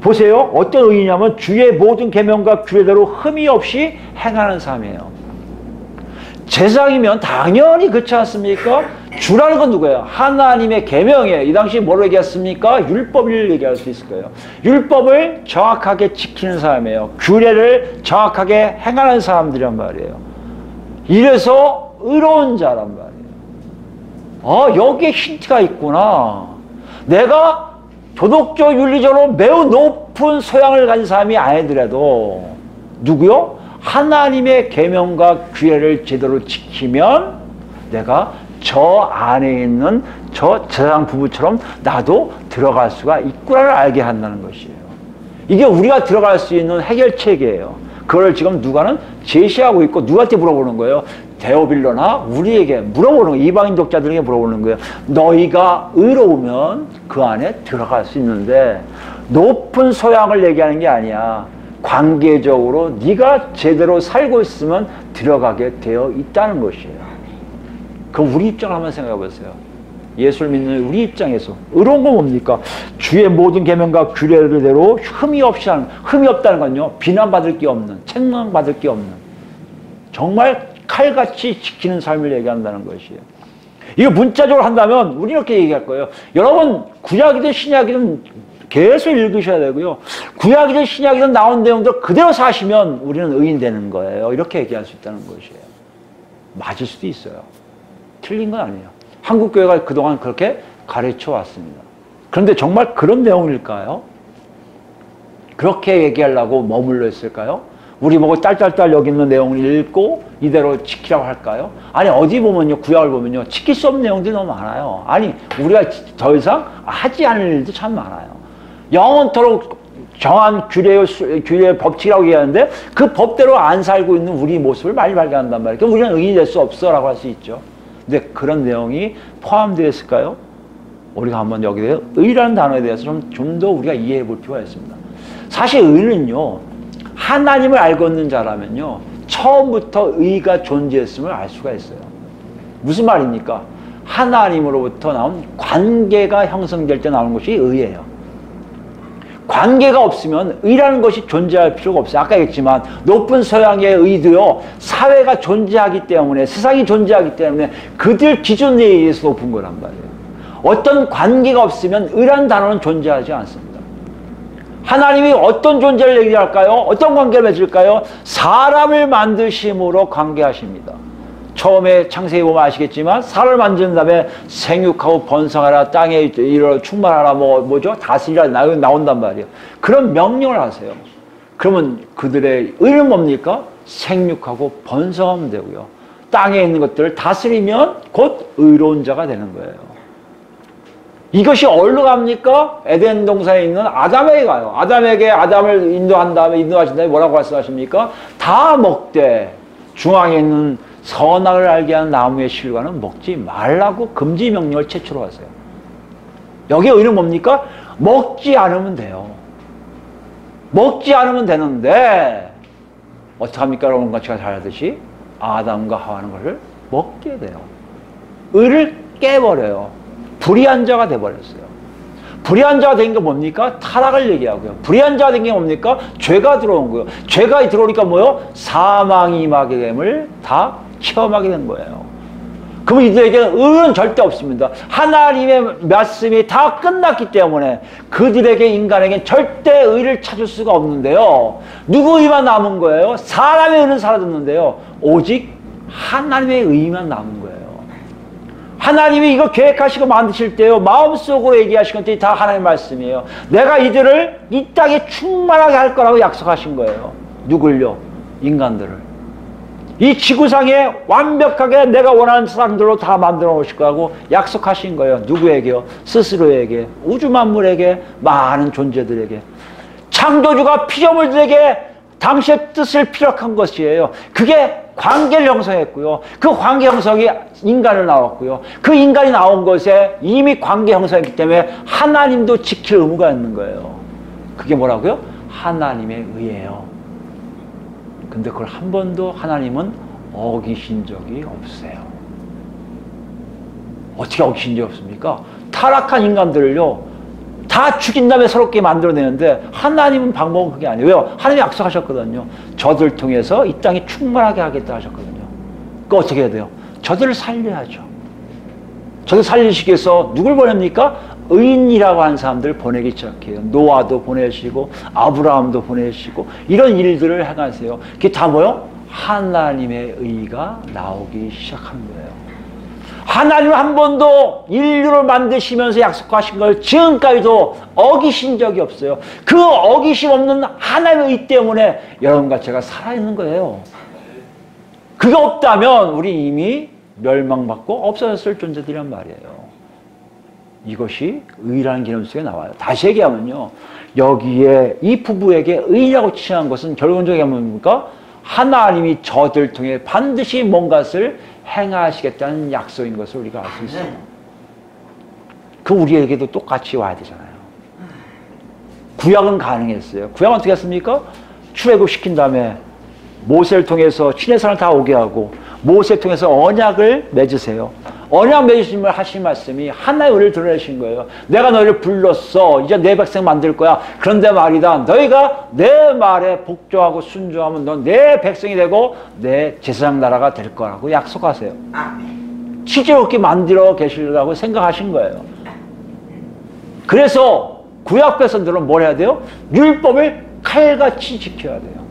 보세요. 어떤 의냐면 주의 모든 계명과 규례대로 흠이 없이 행하는 사람이에요. 제사장이면 당연히 그렇지 않습니까? 주라는 건 누구예요? 하나님의 계명이에요. 이 당시 뭐로 얘기했습니까? 율법을 얘기할 수 있을 거예요. 율법을 정확하게 지키는 사람이에요. 규례를 정확하게 행하는 사람들이란 말이에요. 이래서 의로운 자란 말이에요. 여기에 힌트가 있구나. 내가 도덕적, 윤리적으로 매우 높은 소양을 가진 사람이 아니더라도 누구요? 하나님의 계명과 규례를 제대로 지키면 내가 저 안에 있는 저 제사장 부부처럼 나도 들어갈 수가 있구나를 알게 한다는 것이에요. 이게 우리가 들어갈 수 있는 해결책이에요. 그걸 지금 누가는 제시하고 있고 누구한테 물어보는 거예요? 데오빌로나 우리에게 물어보는 거예요. 이방인 독자들에게 물어보는 거예요. 너희가 의로우면 그 안에 들어갈 수 있는데 높은 소양을 얘기하는 게 아니야. 관계적으로 네가 제대로 살고 있으면 들어가게 되어 있다는 것이에요. 그럼 우리 입장을 한번 생각해 보세요. 예수를 믿는 우리 입장에서 의로운 건 뭡니까? 주의 모든 계명과 규례대로 흠이 없다는 건요, 비난받을 게 없는, 책망받을 게 없는, 정말 칼같이 지키는 삶을 얘기한다는 것이에요. 이거 문자적으로 한다면 우리 이렇게 얘기할 거예요. 여러분 구약이든 신약이든 계속 읽으셔야 되고요. 구약이든 신약이든 나온 내용들 그대로 사시면 우리는 의인 되는 거예요. 이렇게 얘기할 수 있다는 것이에요. 맞을 수도 있어요. 틀린 건 아니에요. 한국교회가 그동안 그렇게 가르쳐 왔습니다. 그런데 정말 그런 내용일까요? 그렇게 얘기하려고 머물러 있을까요? 우리 보고 딸딸딸 여기 있는 내용을 읽고 이대로 지키라고 할까요? 아니 어디 보면요, 구약을 보면요, 지킬 수 없는 내용들이 너무 많아요. 아니 우리가 더 이상 하지 않을 일도 참 많아요. 영원토록 정한 규례의 법칙이라고 얘기하는데 그 법대로 안 살고 있는 우리 모습을 많이 발견한단 말이에요. 그럼 우리는 의인이 될 수 없어라고 할 수 있죠. 근데 그런 내용이 포함되어 있을까요? 우리가 한번 여기에 의라는 단어에 대해서 좀 더 우리가 이해해 볼 필요가 있습니다. 사실 의는요, 하나님을 알고 있는 자라면요, 처음부터 의가 존재했음을 알 수가 있어요. 무슨 말입니까? 하나님으로부터 나온 관계가 형성될 때 나오는 것이 의예요. 관계가 없으면 의라는 것이 존재할 필요가 없어요. 아까 얘기했지만 높은 서양의 의도요, 사회가 존재하기 때문에, 세상이 존재하기 때문에 그들 기준에 의해서 높은 거란 말이에요. 어떤 관계가 없으면 의라는 단어는 존재하지 않습니다. 하나님이 어떤 존재를 얘기할까요? 어떤 관계를 맺을까요? 사람을 만드심으로 관계하십니다. 처음에 창세기 보면 아시겠지만 사람을 만든 다음에 생육하고 번성하라, 땅에 이르러 충만하라, 뭐죠? 다스리라 나온단 말이에요. 그런 명령을 하세요. 그러면 그들의 의는 뭡니까? 생육하고 번성하면 되고요. 땅에 있는 것들을 다스리면 곧 의로운 자가 되는 거예요. 이것이 어디로 갑니까? 에덴 동산에 있는 아담에게 가요. 아담을 인도하신 다음에 뭐라고 말씀하십니까? 다 먹되 중앙에 있는 선악을 알게 하는 나무의 실과는 먹지 말라고 금지 명령을 최초로 하세요. 여기에 의는 뭡니까? 먹지 않으면 돼요. 먹지 않으면 되는데 어떡합니까? 여러분 같이 잘 알듯이 아담과 하와는 것을 먹게 돼요. 의를 깨버려요. 불의한 자가 돼버렸어요. 불의한 자가 된 게 뭡니까? 타락을 얘기하고요. 불의한 자가 된 게 뭡니까? 죄가 들어온 거예요. 죄가 들어오니까 뭐요? 사망이 임하게 됨을 다 체험하게 된 거예요. 그럼 이들에게는 의는 절대 없습니다. 하나님의 말씀이 다 끝났기 때문에 그들에게, 인간에게는 절대 의를 찾을 수가 없는데요. 누구 의만 남은 거예요? 사람의 의는 사라졌는데요. 오직 하나님의 의만 남은 거예요. 하나님이 이거 계획하시고 만드실 때요, 마음속으로 얘기하신 것들이 다 하나님의 말씀이에요. 내가 이들을 이 땅에 충만하게 할 거라고 약속하신 거예요. 누굴요? 인간들을. 이 지구상에 완벽하게 내가 원하는 사람들로 다 만들어 놓으실 거라고 약속하신 거예요. 누구에게요? 스스로에게, 우주 만물에게, 많은 존재들에게. 창조주가 피조물들에게 당시의 뜻을 피력한 것이에요. 그게 관계를 형성했고요. 그 관계 형성이 인간을 나왔고요. 그 인간이 나온 것에 이미 관계 형성했기 때문에 하나님도 지킬 의무가 있는 거예요. 그게 뭐라고요? 하나님의 의예요. 근데 그걸 한 번도 하나님은 어기신 적이 없어요. 어떻게 어기신 적이 없습니까? 타락한 인간들을요, 다 죽인 다음에 새롭게 만들어내는데 하나님은 방법은 그게 아니에요. 왜요? 하나님이 약속하셨거든요. 저들 통해서 이 땅이 충만하게 하겠다 하셨거든요. 그거 어떻게 해야 돼요? 저들을 살려야죠. 저들 살리시기 위해서 누굴 보냅니까? 의인이라고 하는 사람들을 보내기 시작해요. 노아도 보내시고 아브라함도 보내시고 이런 일들을 행하세요. 그게 다 뭐요? 하나님의 의가 나오기 시작하는 거예요. 하나님은 한 번도 인류를 만드시면서 약속하신 걸 지금까지도 어기신 적이 없어요. 그 어기심 없는 하나님의 의 때문에 여러분과 제가 살아있는 거예요. 그게 없다면 우리 이미 멸망받고 없어졌을 존재들이란 말이에요. 이것이 의라는 개념 속에 나와요. 다시 얘기하면요, 여기에 이 부부에게 의라고 칭한 것은 결론적으로 뭡니까? 하나님이 저들 통해 반드시 뭔가를 행하시겠다는 약속인 것을 우리가 알 수 있어요. 그 우리에게도 똑같이 와야 되잖아요. 구약은 가능했어요. 구약은 어떻게 했습니까? 출애굽시킨 다음에 모세를 통해서 친의 사람을 다 오게 하고 모세를 통해서 언약을 맺으세요. 언약 맺으심을 하신 말씀이 하나의 의를 드러내신 거예요. 내가 너희를 불렀어. 이제 내 백성 만들 거야. 그런데 말이다. 너희가 내 말에 복종하고 순종하면 넌 내 백성이 되고 내 제사장 나라가 될 거라고 약속하세요. 실제로 만들어 계시려고 생각하신 거예요. 그래서 구약 백성들은 뭘 해야 돼요? 율법을 칼같이 지켜야 돼요.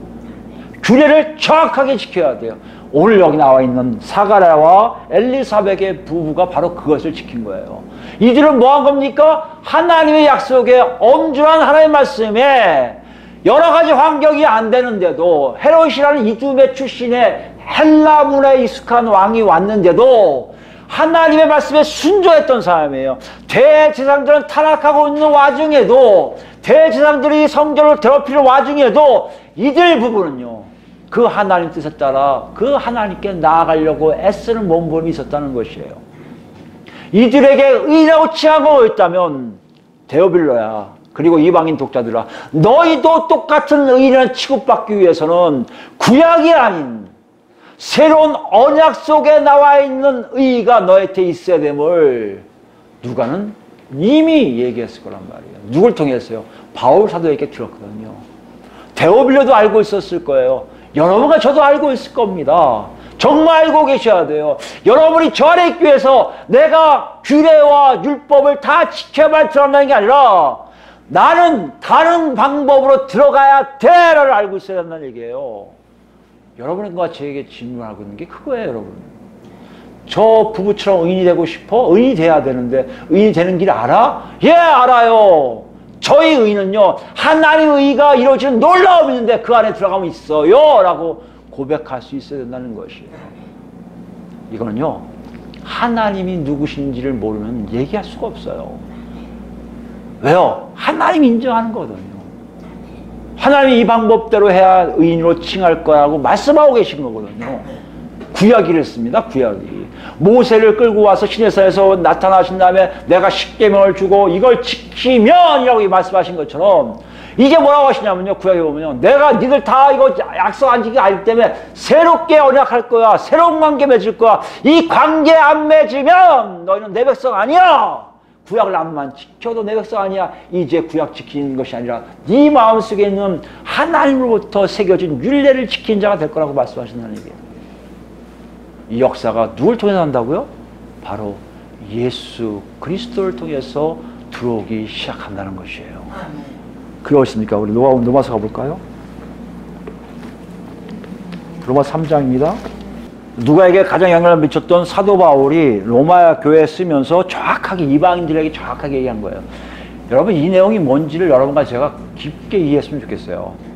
규례를 정확하게 지켜야 돼요. 오늘 여기 나와 있는 사가랴와 엘리사벳의 부부가 바로 그것을 지킨 거예요. 이들은 뭐 한 겁니까? 하나님의 약속에 엄중한 하나님의 말씀에 여러 가지 환경이 안 되는데도, 헤롯이라는 이두메 출신의 헬라 문화에 익숙한 왕이 왔는데도 하나님의 말씀에 순종했던 사람이에요. 대제사장들은 타락하고 있는 와중에도 대제사장들이 성전을 더럽히는 와중에도 이들 부부는요, 그 하나님 뜻에 따라 그 하나님께 나아가려고 애쓰는 몸부림이 있었다는 것이에요. 이들에게 의라고 칭한 거 있다면 데오빌로야, 그리고 이방인 독자들아, 너희도 똑같은 의인을 취급받기 위해서는 구약이 아닌 새로운 언약 속에 나와 있는 의가 너희한테 있어야 됨을 누가는 이미 얘기했을 거란 말이에요. 누굴 통해서요? 바울 사도에게 들었거든요. 데오빌로도 알고 있었을 거예요. 여러분과 저도 알고 있을 겁니다. 정말 알고 계셔야 돼요. 여러분이 저 안에 있기 위해서 내가 규례와 율법을 다 지켜야만 들어간다는 게 아니라 나는 다른 방법으로 들어가야 돼를 알고 있어야 한다는 얘기예요. 여러분과 저에게 질문하고 있는 게 그거예요, 여러분. 저 부부처럼 의인이 되고 싶어? 의인이 돼야 되는데 의인이 되는 길 알아? 예, 알아요. 저희 의인은요, 하나님의 의가 이루어지는 놀라움이 있는데 그 안에 들어가면 있어요 라고 고백할 수 있어야 된다는 것이에요. 이거는요, 하나님이 누구신지를 모르면 얘기할 수가 없어요. 왜요? 하나님 인정하는 거거든요. 하나님이 이 방법대로 해야 의인으로 칭할 거라고 말씀하고 계신 거거든요. 구약이 그랬습니다. 구약이. 모세를 끌고 와서 시내산에서 나타나신 다음에 내가 십계명을 주고 이걸 지키면 이라고 말씀하신 것처럼 이게 뭐라고 하시냐면요. 구약에 보면요. 내가 니들 다 이거 약속 안 지키기 아니기 때문에 새롭게 언약할 거야. 새로운 관계 맺을 거야. 이 관계 안 맺으면 너희는 내 백성 아니야. 구약을 안만 지켜도 내 백성 아니야. 이제 구약 지키는 것이 아니라 네 마음속에 있는 하나님으로부터 새겨진 율례를 지킨 자가 될 거라고 말씀하신다는 얘기예요. 이 역사가 누굴 통해서 한다고요? 바로 예수 그리스도를 통해서 들어오기 시작한다는 것이에요. 그렇습니까? 우리 로마서 가볼까요? 로마 3장입니다. 누가에게 가장 영향을 미쳤던 사도 바울이 로마 교회에 쓰면서 정확하게 이방인들에게 정확하게 얘기한 거예요. 여러분, 이 내용이 뭔지를 여러분과 제가 깊게 이해했으면 좋겠어요.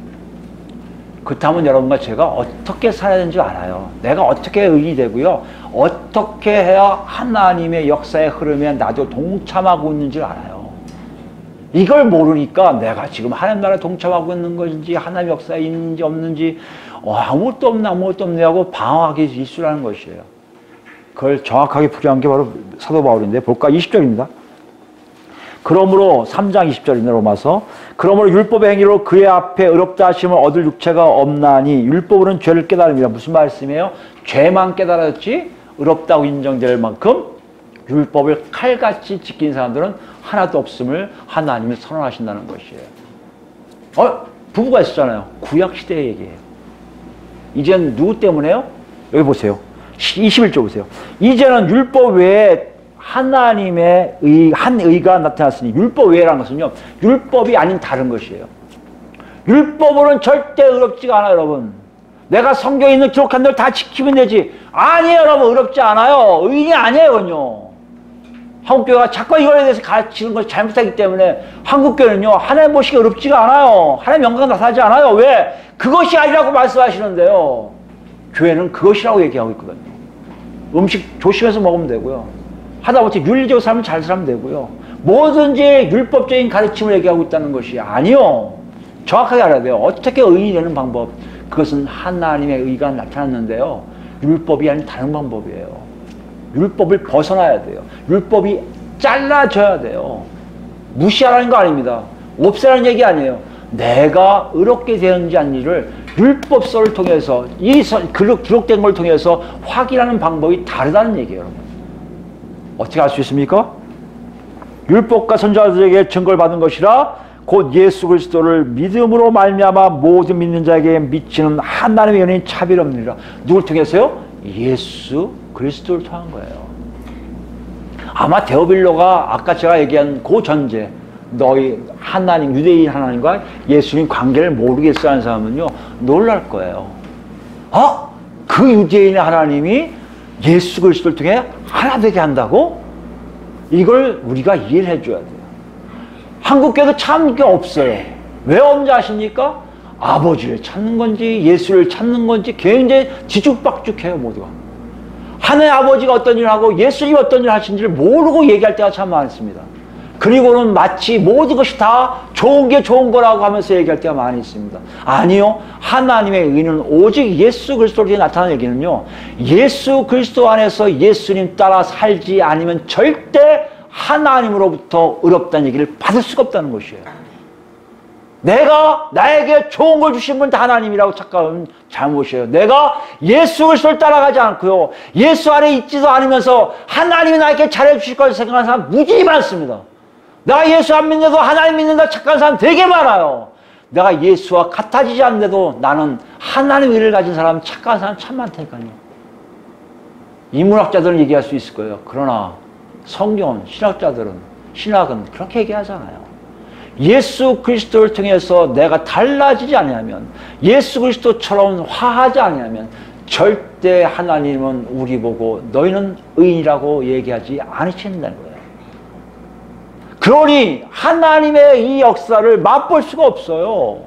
그렇다면 여러분과 제가 어떻게 살아야 되는지 알아요. 내가 어떻게 의인이 되고요. 어떻게 해야 하나님의 역사의 흐름에 나도 동참하고 있는지 알아요. 이걸 모르니까 내가 지금 하나님 나라에 동참하고 있는 것인지 하나님 역사에 있는지 없는지 아무것도 없네 하고 방황하기 일수라는 것이에요. 그걸 정확하게 풀이한 게 바로 사도 바울인데 볼까? 20절입니다. 그러므로 3장 20절입니다. 로마서. 그러므로 율법의 행위로 그의 앞에 의롭다 하심을 얻을 육체가 없나니 율법으로는 죄를 깨달음이라. 무슨 말씀이에요? 죄만 깨달았지 의롭다고 인정될 만큼 율법을 칼같이 지킨 사람들은 하나도 없음을 하나님이 선언하신다는 것이에요. 부부가 있었잖아요. 구약시대의 얘기예요. 이제는 누구 때문에요? 여기 보세요. 21절 보세요. 이제는 율법 외에 하나님의 한 의가 나타났으니, 율법 외라는 것은요, 율법이 아닌 다른 것이에요. 율법으로는 절대 의롭지가 않아요, 여러분. 내가 성경에 있는 기록한 대로 다 지키면 되지. 아니에요, 여러분. 의롭지 않아요. 의인이 아니에요, 그건요. 한국교회가 자꾸 이거에 대해서 가르치는 것이 잘못하기 때문에 한국교회는요, 하나님 보시기에 의롭지가 않아요. 하나님 영광 나타나지 않아요. 왜? 그것이 아니라고 말씀하시는데요. 교회는 그것이라고 얘기하고 있거든요. 음식 조심해서 먹으면 되고요. 하다못해 윤리적으로 살면 잘 살면 되고요. 뭐든지 율법적인 가르침을 얘기하고 있다는 것이 아니요. 정확하게 알아야 돼요. 어떻게 의인이 되는 방법. 그것은 하나님의 의가 나타났는데요. 율법이 아닌 다른 방법이에요. 율법을 벗어나야 돼요. 율법이 잘라져야 돼요. 무시하라는 거 아닙니다. 없애라는 얘기 아니에요. 내가 의롭게 되는지 아닌지를 율법서를 통해서 이 기록된 걸 통해서 확인하는 방법이 다르다는 얘기예요. 여러분. 어떻게 알 수 있습니까? 율법과 선지자들에게 증거를 받은 것이라 곧 예수 그리스도를 믿음으로 말미암아 모든 믿는 자에게 미치는 하나님의 연인 차별없느니라. 누굴 통해서요? 예수 그리스도를 통한 거예요. 아마 데오빌로가 아까 제가 얘기한 그 전제, 너희 하나님, 유대인 하나님과 예수님 관계를 모르겠어 하는 사람은요, 놀랄 거예요. 그 유대인의 하나님이 예수 그리스도를 통해 하나 되게 한다고? 이걸 우리가 이해를 해줘야 돼요. 한국교회도 참 게 없어요. 왜 없는지 아십니까? 아버지를 찾는 건지 예수를 찾는 건지 굉장히 뒤죽박죽해요, 모두가. 하나의 아버지가 어떤 일을 하고 예수님이 어떤 일을 하신지를 모르고 얘기할 때가 참 많습니다. 그리고는 마치 모든 것이 다 좋은 게 좋은 거라고 하면서 얘기할 때가 많이 있습니다. 아니요. 하나님의 의는 오직 예수 그리스도로 나타나는 얘기는요. 예수 그리스도 안에서 예수님 따라 살지 않으면 절대 하나님으로부터 의롭다는 얘기를 받을 수가 없다는 것이에요. 내가 나에게 좋은 걸 주신 분 다 하나님이라고 착각하면 잘못이에요. 내가 예수 그리스도를 따라가지 않고요. 예수 안에 있지도 않으면서 하나님이 나에게 잘해주실 걸 생각하는 사람 무지 많습니다. 내가 예수 안 믿는데도 하나님 믿는다 착각하는 사람 되게 많아요. 내가 예수와 같아지지 않는데도 나는 하나님의 의를 가진 사람 착각하는 사람 참 많다니까요. 인문학자들은 얘기할 수 있을 거예요. 그러나 성경은 신학은 그렇게 얘기하잖아요. 예수 그리스도를 통해서 내가 달라지지 않으면 예수 그리스도처럼 화하지 않으면 절대 하나님은 우리 보고 너희는 의인이라고 얘기하지 않으신다는 거예요. 그러니 하나님의 이 역사를 맛볼 수가 없어요.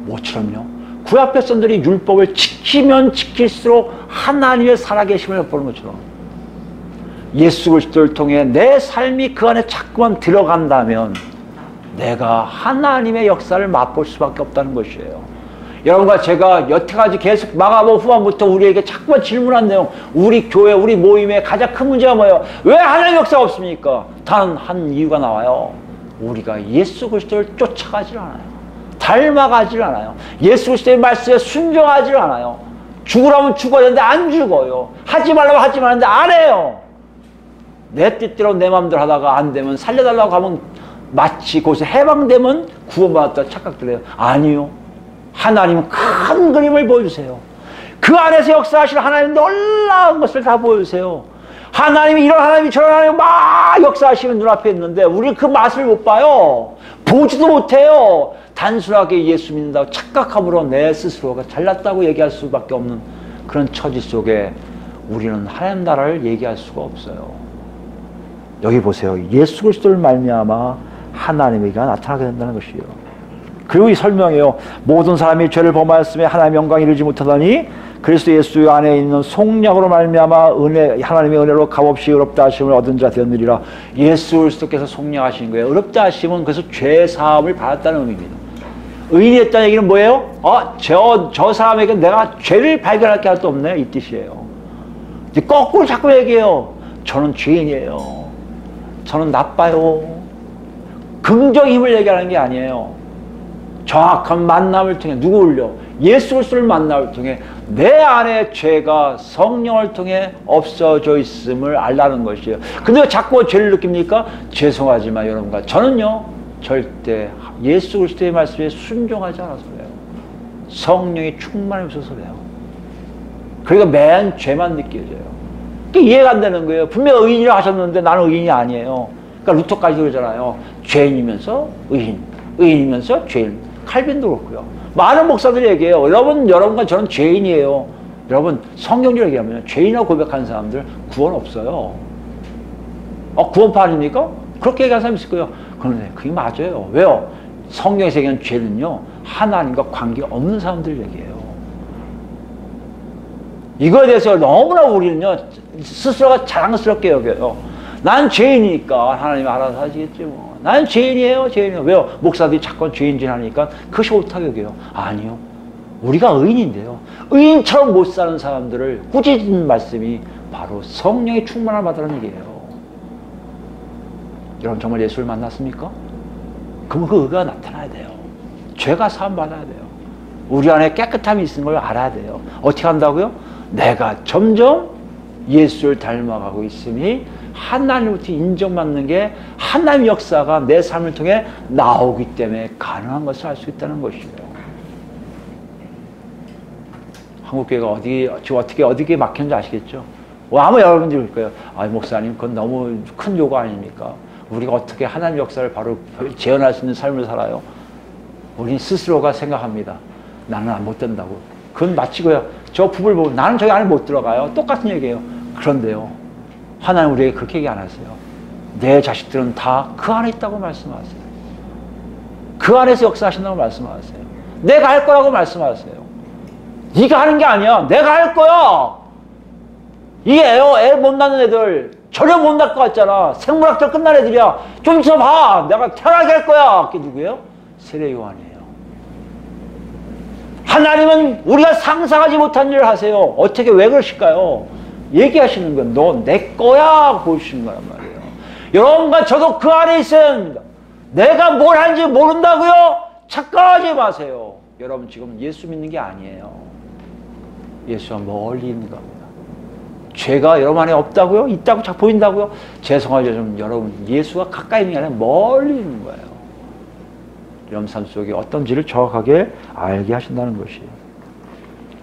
뭐처럼요? 구약 백성들이 율법을 지키면 지킬수록 하나님의 살아계심을 엿보는 것처럼 예수 그리스도를 통해 내 삶이 그 안에 자꾸만 들어간다면 내가 하나님의 역사를 맛볼 수밖에 없다는 것이에요. 여러분과 제가 여태까지 계속 마가복음 후반부터 우리에게 자꾸만 질문한 내용, 우리 교회, 우리 모임의 가장 큰 문제가 뭐예요? 왜 하나님의 역사가 없습니까? 단 한 이유가 나와요. 우리가 예수 그리스도를 쫓아가질 않아요. 닮아가질 않아요. 예수 그리스도의 말씀에 순종하질 않아요. 죽으라면 죽어야 되는데 안 죽어요. 하지 말라고 하지 말는데 안 해요. 내 뜻대로 내 마음대로 하다가 안 되면 살려달라고 하면 마치 거기서 해방되면 구원받았다 착각들 해요. 아니요. 하나님은 큰 그림을 보여주세요. 그 안에서 역사하실 하나님 놀라운 것을 다 보여주세요. 하나님이 이런 하나님이 저런 하나님이 막 역사하시는 눈앞에 있는데 우리는 그 맛을 못 봐요. 보지도 못해요. 단순하게 예수 믿는다고 착각함으로 내 스스로가 잘났다고 얘기할 수밖에 없는 그런 처지 속에 우리는 하나님 나라를 얘기할 수가 없어요. 여기 보세요. 예수 그리스도를 말미암아 하나님에게 나타나게 된다는 것이에요. 그리고 이 설명이에요. 모든 사람이 죄를 범하였으며 하나님의 영광에 이르지 못하더니 그리스도 예수 안에 있는 속량으로 말미암아 하나님의 은혜로 값없이 의롭다 하심을 얻은 자 되었느니라. 예수 그리스도께서 속량하신 거예요. 의롭다 하심은 그래서 죄 사함을 받았다는 의미입니다. 의인이 됐다는 얘기는 뭐예요? 저 사람에게 내가 죄를 발견할 게 하나도 없네 이 뜻이에요. 이제 거꾸로 자꾸 얘기해요. 저는 죄인이에요. 저는 나빠요. 긍정의 힘을 얘기하는 게 아니에요. 정확한 만남을 통해 누구를요? 예수 그리스도를 만남을 통해 내 안에 죄가 성령을 통해 없어져 있음을 알라는 것이에요. 근데 왜 자꾸 죄를 느낍니까? 죄송하지만 여러분과 저는요 절대 예수 그리스도의 말씀에 순종하지 않아서 그래요. 성령이 충만히 없어서 그래요. 그러니까 맨 죄만 느껴져요. 이해가 안 되는 거예요. 분명 의인이라고 하셨는데 나는 의인이 아니에요. 그러니까 루터까지 그러잖아요. 죄인이면서 의인, 의인이면서 죄인. 칼빈도 그렇고요. 많은 목사들이 얘기해요. 여러분과 저는 죄인이에요. 여러분 성경적으로 얘기하면 죄인이라고 고백하는 사람들 구원 없어요. 구원파 아닙니까? 그렇게 얘기하는 사람이 있을 거예요. 그런데 그게 맞아요. 왜요? 성경에서 얘기하는 죄는요 하나님과 관계없는 사람들 얘기해요. 이거에 대해서 너무나 우리는요 스스로가 자랑스럽게 여겨요. 난 죄인이니까 하나님이 알아서 하시겠지 뭐. 난 죄인이에요. 왜요? 목사들이 자꾸 죄인질 하니까 그것이 옳다고 여겨요. 아니요. 우리가 의인인데요. 의인처럼 못 사는 사람들을 꾸짖는 말씀이 바로 성령의 충만함을 받으라는 얘기예요. 여러분 정말 예수를 만났습니까? 그럼 그 의가 나타나야 돼요. 죄가 사함 받아야 돼요. 우리 안에 깨끗함이 있는 걸 알아야 돼요. 어떻게 한다고요? 내가 점점 예수를 닮아가고 있으니 하나님부터 인정받는 게 하나님 역사가 내 삶을 통해 나오기 때문에 가능한 것을 알 수 있다는 것이에요. 한국교회가 지금 어디에 막혔는지 아시겠죠? 아마 여러분들이 그럴 거예요. 목사님 그건 너무 큰 요구 아닙니까? 우리가 어떻게 하나님 역사를 바로 재현할 수 있는 삶을 살아요? 우리 스스로가 생각합니다. 나는 못 된다고. 그건 마치고요. 저 부부를 보고 나는 저기 안에 못 들어가요. 똑같은 얘기예요. 그런데요. 하나님 우리에게 그렇게 얘기 안 하세요. 내 자식들은 다 그 안에 있다고 말씀하세요. 그 안에서 역사하신다고 말씀하세요. 내가 할 거라고 말씀하세요. 네가 하는 게 아니야. 내가 할 거야. 애 못 낳는 애들 전혀 못 날 것 같잖아. 생물학적 끝난 애들이야. 좀 있어 봐. 내가 태어나게 할 거야. 그게 누구예요? 세례 요한이에요. 하나님은 우리가 상상하지 못한 일을 하세요. 어떻게 왜 그러실까요? 얘기하시는 건 너 내 거야 보시는 거란 말이에요. 여러분과 저도 그 안에 있어야 합니다. 내가 뭘 하는지 모른다고요? 착각하지 마세요. 여러분 지금 예수 믿는 게 아니에요. 예수와 멀리 있는 겁니다. 죄가 여러분 안에 없다고요? 있다고 자꾸 보인다고요? 죄송하죠. 좀 여러분 예수가 가까이 있는 게 아니라 멀리 있는 거예요. 여러분 삶 속에 어떤지를 정확하게 알게 하신다는 것이에요.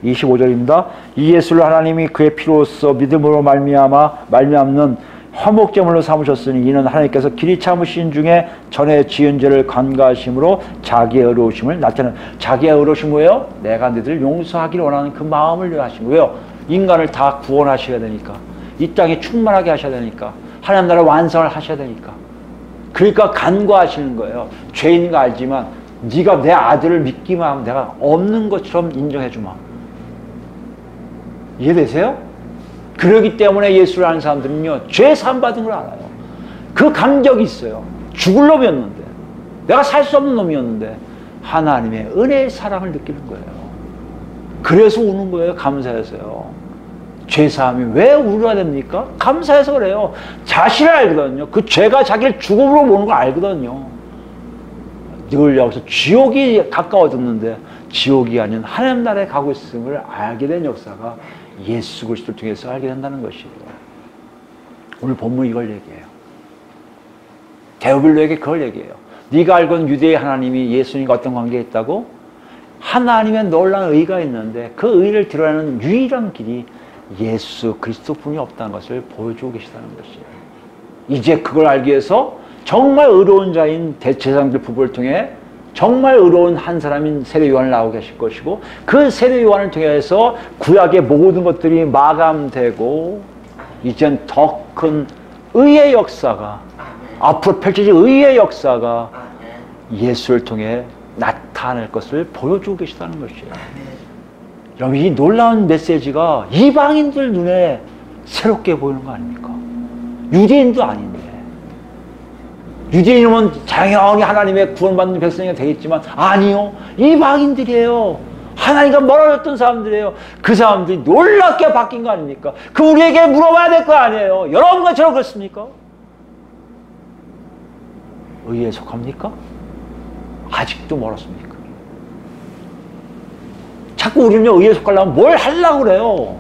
25절입니다. 이 예수를 하나님이 그의 피로써 믿음으로 말미암는 화목제물로 삼으셨으니 이는 하나님께서 길이 참으신 중에 전에 지은 죄를 간과하심으로 자기의 의로우심을 나타내는. 자기의 의로우심 뭐예요? 내가 너희들을 용서하기를 원하는 그 마음을 하신 거예요. 인간을 다 구원하셔야 되니까, 이 땅에 충만하게 하셔야 되니까, 하나님 나라 완성을 하셔야 되니까. 그러니까 간과하시는 거예요. 죄인인 거 알지만 네가 내 아들을 믿기만 하면 내가 없는 것처럼 인정해 주마. 이해되세요? 그러기 때문에 예수를 아는 사람들은요, 죄 사함 받은 걸 알아요. 그 감격이 있어요. 죽을 놈이었는데, 내가 살 수 없는 놈이었는데 하나님의 은혜의 사랑을 느끼는 거예요. 그래서 우는 거예요. 감사해서요. 죄 사함이 왜 우려가 됩니까? 감사해서 그래요. 자신을 알거든요. 그 죄가 자기를 죽음으로 모는 걸 알거든요. 늘 여기서 지옥이 가까워졌는데 지옥이 아닌 하나님 나라에 가고 있음을 알게 된 역사가 예수 그리스도를 통해서 알게 된다는 것이에요. 오늘 본문 이걸 얘기해요. 데오빌로에게 그걸 얘기해요. 네가 알건 유대의 하나님이 예수님과 어떤 관계에 있다고? 하나님의 놀라운 의가 있는데 그 의를 드러내는 유일한 길이 예수 그리스도뿐이 없다는 것을 보여주고 계시다는 것이에요. 이제 그걸 알기 위해서 정말 의로운 자인 대제사장들 부부를 통해 정말 의로운 한 사람인 세례 요한을 나오고 계실 것이고, 그 세례 요한을 통해서 구약의 모든 것들이 마감되고 이젠 더 큰 의의 역사가, 앞으로 펼쳐질 의의 역사가 예수를 통해 나타날 것을 보여주고 계시다는 것이에요. 여러분, 이 놀라운 메시지가 이방인들 눈에 새롭게 보이는 거 아닙니까? 유대인도 아닌데. 유대인은 당연히 하나님의 구원받는 백성이 되겠지만 아니요, 이방인들이에요. 하나님과 멀어졌던 사람들이에요. 그 사람들이 놀랍게 바뀐 거 아닙니까? 그 우리에게 물어봐야 될 거 아니에요. 여러분과 저런 그렇습니까? 의에 속합니까? 아직도 멀었습니까? 자꾸 우리는요, 의에 속하려면 뭘 하려고 그래요?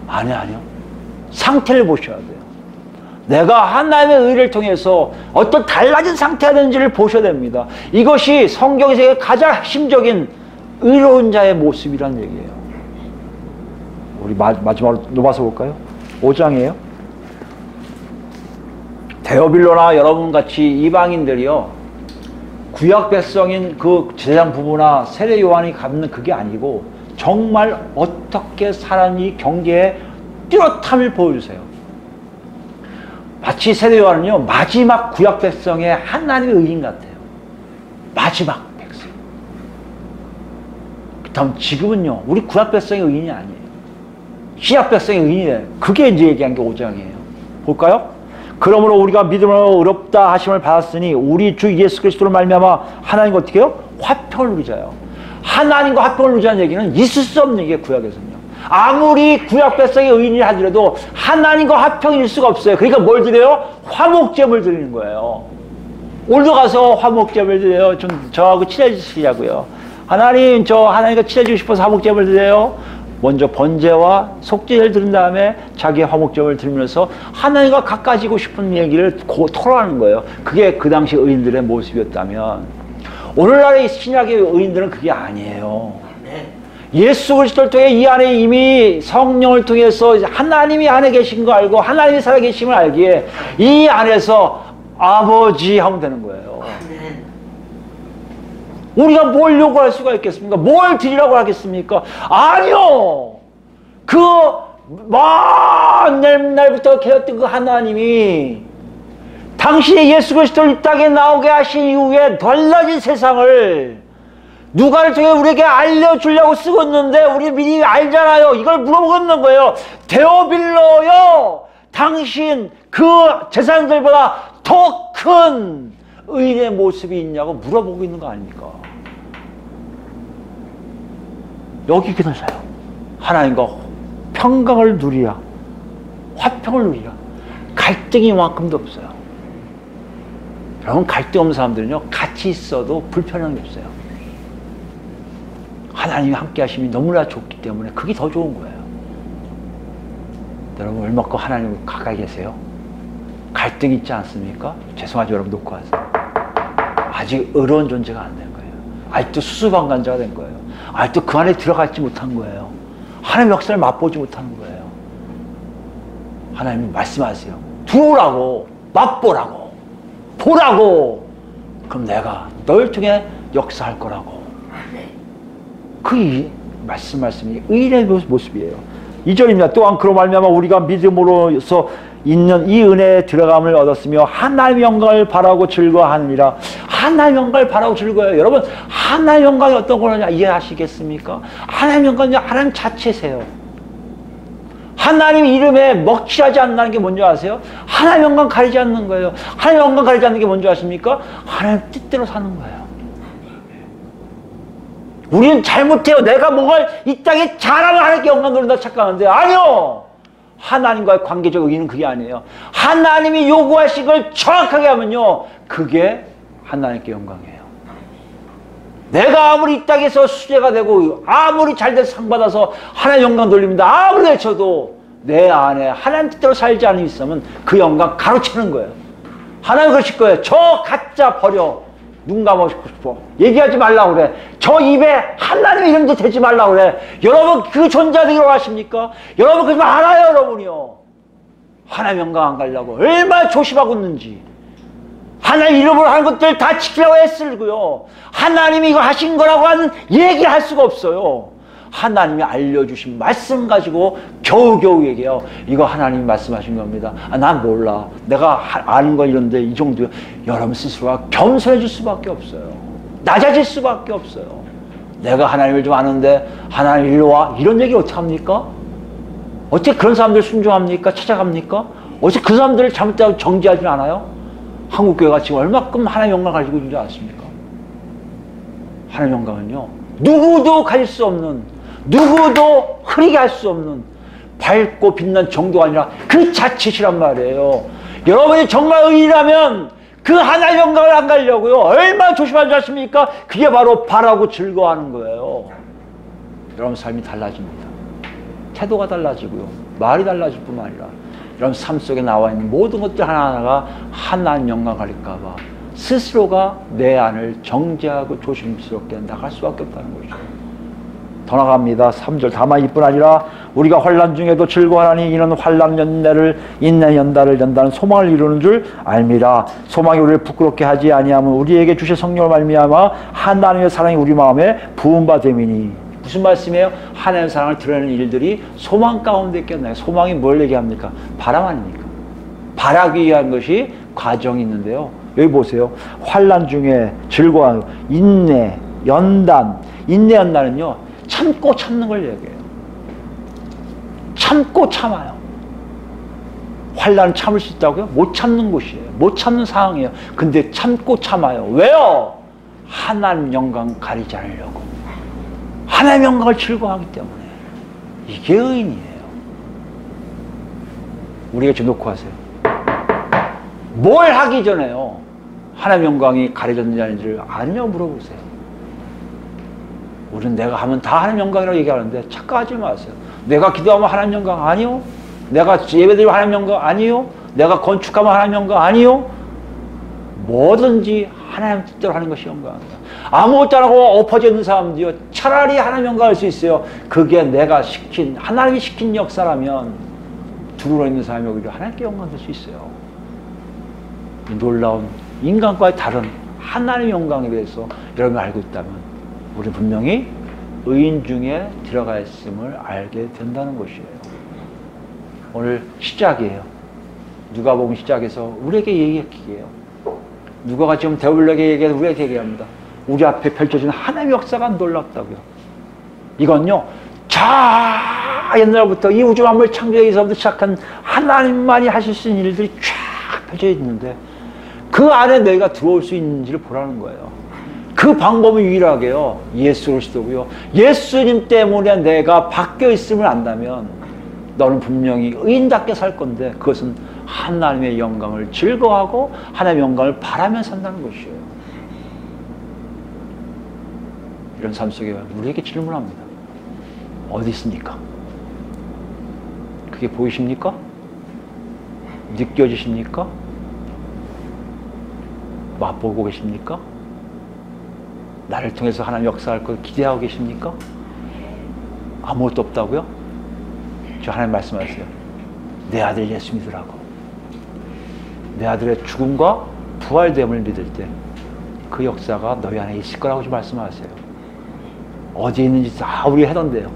아니요. 상태를 보셔야 돼요. 내가 하나님의 의를 통해서 어떤 달라진 상태가 되는지를 보셔야 됩니다. 이것이 성경에서 가장 핵심적인 의로운 자의 모습이라는 얘기예요. 우리 마지막으로 놓아서 볼까요? 5장이에요. 데오빌로나 여러분같이 이방인들이요, 구약 백성인 그 제사장 부부나 세례 요한이 갖는 그게 아니고 정말 어떻게 살았니 경계에 뚜렷함을 보여주세요. 마치 세례 요한은요, 마지막 구약 백성의 하나님의 의인 같아요. 마지막 백성. 그다음 지금은요, 우리 구약 백성의 의인이 아니에요. 신약 백성의 의인이에요. 그게 이제 얘기한 게 5장이에요. 볼까요? 그러므로 우리가 믿음으로 의롭다 하심을 받았으니 우리 주 예수 그리스도로 말미암아 하나님과 어떻게 해요? 화평을 누리자요. 하나님과 화평을 누리자는 얘기는 있을 수 없는 얘기예요, 구약에서는요. 아무리 구약 백성의 의인이 하더라도 하나님과 화평일 수가 없어요. 그러니까 뭘 드려요? 화목제물 드리는 거예요. 오늘도 가서 화목제물 드려요. 좀 저하고 친해지시자고요. 하나님, 저 하나님과 친해지고 싶어서 화목제물 드려요. 먼저 번제와 속죄를 드린 다음에 자기의 화목제물을 드리면서 하나님과 가까워지고 싶은 얘기를 토로하는 거예요. 그게 그 당시 의인들의 모습이었다면, 오늘날의 신약의 의인들은 그게 아니에요. 예수 그리스도를 통해 이 안에 이미 성령을 통해서 하나님이 안에 계신 거 알고 하나님이 살아계심을 알기에 이 안에서 아버지 하면 되는 거예요. 우리가 뭘 요구할 수가 있겠습니까? 뭘 드리라고 하겠습니까? 아니요! 그 먼 옛날부터 계셨던 그 하나님이 당신의 예수 그리스도를 이 땅에 나오게 하신 이후에 달라진 세상을 누가를 통해 우리에게 알려주려고 쓰고 있는데 우리 미리 알잖아요. 이걸 물어보는 거예요. 데오빌로요, 당신 그 재산들보다 더 큰 의인의 모습이 있냐고 물어보고 있는 거 아닙니까? 여기 그러세요. 하나님과 평강을 누리라. 화평을 누리라. 갈등이 이만큼도 없어요. 여러분, 갈등 없는 사람들은요, 같이 있어도 불편한 게 없어요. 하나님이 함께 하심이 너무나 좋기 때문에 그게 더 좋은 거예요. 여러분, 얼마큼 하나님과 가까이 계세요? 갈등 있지 않습니까? 죄송하지만 여러분 놓고 하세요. 아직 의로운 존재가 안 된 거예요. 아직도 수수방관자가 된 거예요. 아직도 그 안에 들어가지 못한 거예요. 하나님의 역사를 맛보지 못하는 거예요. 하나님이 말씀하세요. 들어오라고, 맛보라고, 보라고. 그럼 내가 널 통해 역사할 거라고. 그 말씀이 의인의 모습이에요. 2절입니다. 또한 그로 말미암아 우리가 믿음으로서 있는 이 은혜에 들어감을 얻었으며 하나님의 영광을 바라고 즐거워하느니라. 하나님의 영광을 바라고 즐거워해요. 여러분, 하나님의 영광이 어떤 거냐 이해하시겠습니까? 하나님의 영광이 하나님 자체세요. 하나님 이름에 먹칠하지 않는다는 게 뭔지 아세요? 하나님의 영광 가리지 않는 거예요. 하나님의 영광 가리지 않는 게 뭔지 아십니까? 하나님 뜻대로 사는 거예요. 우리는 잘못해요. 내가 뭘 이 땅에 잘하면 하나님께 영광 돌린다 착각하는데 아니요. 하나님과의 관계적 의의는 그게 아니에요. 하나님이 요구하신 걸 정확하게 하면요, 그게 하나님께 영광이에요. 내가 아무리 이 땅에서 수제가 되고 아무리 잘돼서 상 받아서 하나님 영광 돌립니다 아무리 외쳐도 내 안에 하나님 뜻대로 살지 않으면 있으면 그 영광 가로채는 거예요. 하나님 그러실 거예요. 저 가짜 버려. 눈 감고 싶어. 얘기하지 말라고 그래. 저 입에 하나님의 이름도 대지 말라고 그래. 여러분 그 존재되기로 하십니까? 여러분 그러지 말아요. 여러분이요. 하나님 영광 안 가려고 얼마나 조심하고 있는지. 하나님 이름으로 하는 것들 다 지키려고 애쓰고요. 하나님이 이거 하신 거라고 하는 얘기할 수가 없어요. 하나님이 알려주신 말씀 가지고 겨우겨우 얘기해요. 이거 하나님이 말씀하신 겁니다. 아, 난 몰라. 내가 아는 건 이런데 이 정도. 여러분 스스로가 겸손해질 수밖에 없어요. 낮아질 수밖에 없어요. 내가 하나님을 좀 아는데 하나님 일로 와. 이런 얘기 어떻게 합니까? 어떻게 그런 사람들 순종합니까? 찾아갑니까? 어떻게 그 사람들을 잘못되고 정지하지 않아요? 한국교회가 지금 얼마큼 하나님 영광을 가지고 있는지 아십니까? 하나님 영광은요, 누구도 가질 수 없는, 누구도 흐리게 할 수 없는 밝고 빛난 정도가 아니라 그 자체시란 말이에요. 여러분이 정말 의인이라면 그 하나님의 영광을 안 가려고요. 얼마나 조심하지 않습니까? 그게 바로 바라고 즐거워하는 거예요. 여러분 삶이 달라집니다. 태도가 달라지고요. 말이 달라질 뿐만 아니라 여러분 삶 속에 나와 있는 모든 것들 하나하나가 하나님 영광 가릴까 봐 스스로가 내 안을 정죄하고 조심스럽게 나갈 수밖에 없다는 거죠. 더 나갑니다. 3절 다만 이뿐 아니라 우리가 환난 중에도 즐거워하니 이는 환난 연내를 인내 연달을 연다는 소망을 이루는 줄 알미라. 소망이 우리를 부끄럽게 하지 아니하면 우리에게 주실 성령을 말미암아 하나님의 사랑이 우리 마음에 부은 바 됨이니. 무슨 말씀이에요? 하나님의 사랑을 드러내는 일들이 소망 가운데 있겠나요? 소망이 뭘 얘기합니까? 바람 아닙니까? 바라기 위한 것이 과정이 있는데요. 여기 보세요. 환난 중에 즐거워하는 인내, 연단. 인내, 연단은요, 참고 참는 걸 얘기해요. 참고 참아요. 환난은 참을 수 있다고요? 못 참는 곳이에요. 못 참는 상황이에요. 근데 참고 참아요. 왜요? 하나님 영광 가리지 않으려고. 하나님의 영광을 즐거워하기 때문에. 이게 의인이에요. 우리가 좀 놓고 하세요. 뭘 하기 전에요, 하나님의 영광이 가려졌는지 아닌지를 아느냐고 물어보세요. 우리는 내가 하면 다 하나님 영광이라고 얘기하는데 착각하지 마세요. 내가 기도하면 하나님 영광 아니요. 내가 예배드리면 하나님 영광 아니요. 내가 건축하면 하나님 영광 아니요. 뭐든지 하나님 뜻대로 하는 것이 영광입니다. 아무것도 안 하고 엎어져 있는 사람들이요, 차라리 하나님 영광 할 수 있어요. 그게 내가 시킨, 하나님이 시킨 역사라면 두루러 있는 사람이 오히려 하나님께 영광 될 수 있어요. 이 놀라운 인간과의 다른 하나님의 영광에 대해서 여러분이 알고 있다면 우리는 분명히 의인 중에 들어가 있음을 알게 된다는 것이에요. 오늘 시작이에요. 누가복음 시작해서 우리에게 얘기해요. 누가가 지금 데울에게 얘기해서 우리에게 얘기합니다. 우리 앞에 펼쳐진 하나님의 역사가 놀랍다고요. 이건요, 저 옛날부터 이 우주 만물 창조에서부터 시작한 하나님만이 하실 수 있는 일들이 쫙 펼쳐져 있는데 그 안에 너희가 들어올 수 있는지를 보라는 거예요. 그 방법은 유일하게요, 예수 그리스도고요. 예수님 때문에 내가 바뀌어 있음을 안다면 너는 분명히 의인답게 살 건데 그것은 하나님의 영광을 즐거워하고 하나님의 영광을 바라며 산다는 것이에요. 이런 삶 속에 우리에게 질문합니다. 어디 있습니까? 그게 보이십니까? 느껴지십니까? 맛보고 계십니까? 나를 통해서 하나님 역사할 걸 기대하고 계십니까? 아무것도 없다고요? 저 하나님 말씀하세요. 내 아들 예수 믿으라고. 내 아들의 죽음과 부활됨을 믿을 때 그 역사가 너희 안에 있을 거라고 좀 말씀하세요. 어디에 있는지 다 우리 하던데요.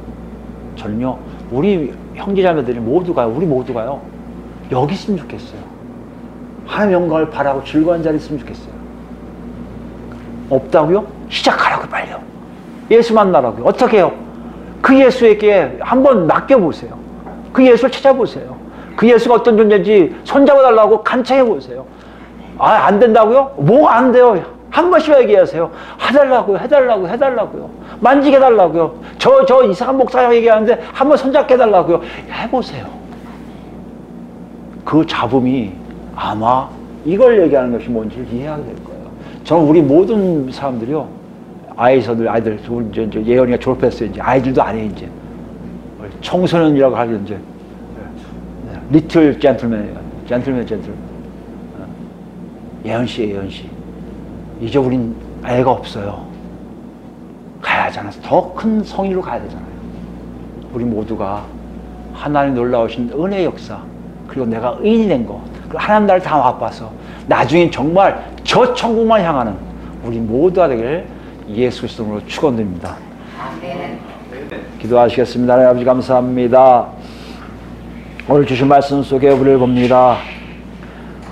저는요, 우리 형제자매들이 모두 가요. 우리 모두 가요. 여기 있으면 좋겠어요. 하나님 영광을 바라고 즐거운 자리 있으면 좋겠어요. 없다고요? 시작하라고 빨리요. 예수 만나라고요. 어떻게 해요? 그 예수에게 한번 맡겨보세요. 그 예수를 찾아보세요. 그 예수가 어떤 존재인지 손잡아달라고 간청해보세요. 아, 안 된다고요? 뭐가 안 돼요? 한 번씩 얘기하세요. 해달라고요. 해달라고요. 해달라고요. 만지게 해달라고요. 저 이상한 목사가 얘기하는데 한번 손잡게 해달라고요. 해보세요. 그 잡음이 아마 이걸 얘기하는 것이 뭔지를 이해하게 될 거예요. 저는 우리 모든 사람들이요, 아이들, 이제 예언이가 졸업했어요. 이제 아이들도 안 해, 이제. 청소년이라고 하죠, 이제. 리틀 젠틀맨. 예언 씨. 이제 우린 애가 없어요. 가야 하잖아요. 더 큰 성의로 가야 되잖아요. 우리 모두가 하나님 놀라우신 은혜의 역사, 그리고 내가 의인이 된 거, 그리고 하나님 나를 다 맛봐서 나중에 정말 저 천국만 향하는 우리 모두가 되길 예수 그리스도로 축원드립니다. 아멘. 기도하시겠습니다. 하나님 아버지 감사합니다. 오늘 주신 말씀 속에 우리를 봅니다.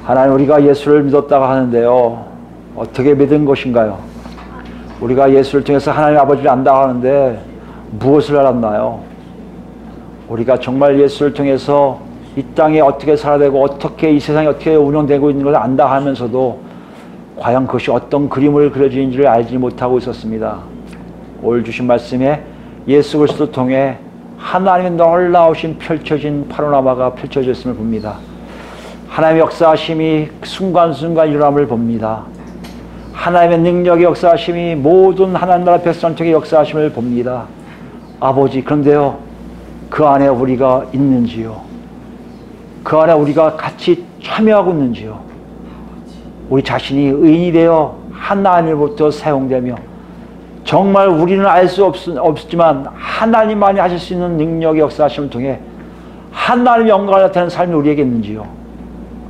하나님, 우리가 예수를 믿었다고 하는데요, 어떻게 믿은 것인가요? 우리가 예수를 통해서 하나님 아버지를 안다고 하는데 무엇을 알았나요? 우리가 정말 예수를 통해서 이 땅에 어떻게 살아야 되고 어떻게 이 세상이 어떻게 운영되고 있는 것을 안다 하면서도 과연 그것이 어떤 그림을 그려지는지를 알지 못하고 있었습니다. 오늘 주신 말씀에 예수 그리스도를 통해 하나님의 놀라우신 펼쳐진 파노라마가 펼쳐졌음을 봅니다. 하나님의 역사하심이 순간순간 일어남을 봅니다. 하나님의 능력의 역사하심이 모든 하나님 나라 백성 쪽의 역사하심을 봅니다. 아버지, 그런데요, 그 안에 우리가 있는지요? 그 안에 우리가 같이 참여하고 있는지요? 우리 자신이 의인이 되어 하나님으로부터 사용되며 정말 우리는 알 수 없지만 하나님만이 하실 수 있는 능력의 역사하심을 통해 하나님의 영광을 나타내는 삶이 우리에게 있는지요?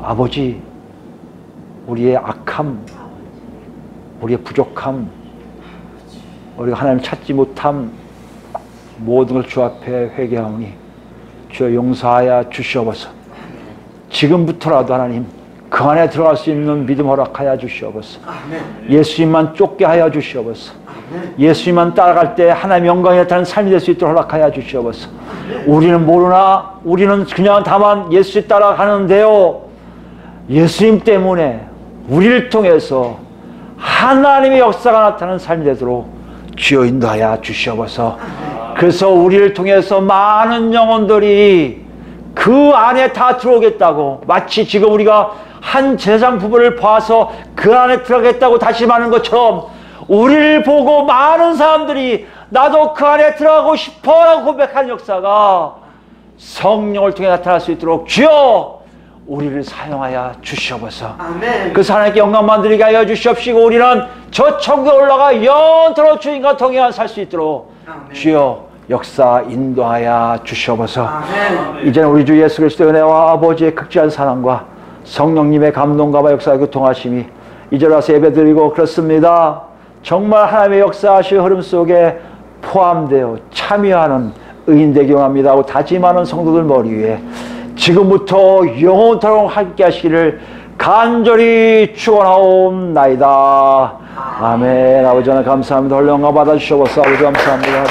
아버지, 우리의 악함, 우리의 부족함, 우리가 하나님 찾지 못함, 모든 걸 주 앞에 회개하오니 주여 용서하여 주시옵소서. 지금부터라도 하나님 그 안에 들어갈 수 있는 믿음 허락하여 주시옵소서. 예수님만 쫓게 하여 주시옵소서. 예수님만 따라갈 때 하나님의 영광이 나타나는 삶이 될 수 있도록 허락하여 주시옵소서. 우리는 모르나 우리는 그냥 다만 예수 따라가는데요, 예수님 때문에 우리를 통해서 하나님의 역사가 나타나는 삶이 되도록 주여 인도하여 주시옵소서. 그래서 우리를 통해서 많은 영혼들이 그 안에 다 들어오겠다고, 마치 지금 우리가 한 제사장 부부를 봐서 그 안에 들어가겠다고 다짐하는 것처럼 우리를 보고 많은 사람들이 나도 그 안에 들어가고 싶어라고 고백하는 역사가 성령을 통해 나타날 수 있도록 주여 우리를 사용하여 주시옵소서. 아멘. 그 하나님께 영광만 드리게 하여 주시옵시고 우리는 저 천국에 올라가 영원토록 주님과 동행하여 살 수 있도록 아멘. 주여 역사 인도하여 주시옵소서. 아멘. 이제는 우리 주 예수 그리스도의 은혜와 아버지의 극진한 사랑과 성령님의 감동과 역사와 교통하심이 이제로 와서 예배드리고 그렇습니다. 정말 하나님의 역사하신 흐름 속에 포함되어 참여하는 의인 되기 원합니다 하고 다짐하는 성도들 머리 위에 지금부터 영원토록 함께 하시기를 간절히 축원하옵나이다. 아멘. 아버지 하나님 감사합니다. 홀령과 받아주시옵소서. 아버지 감사합니다.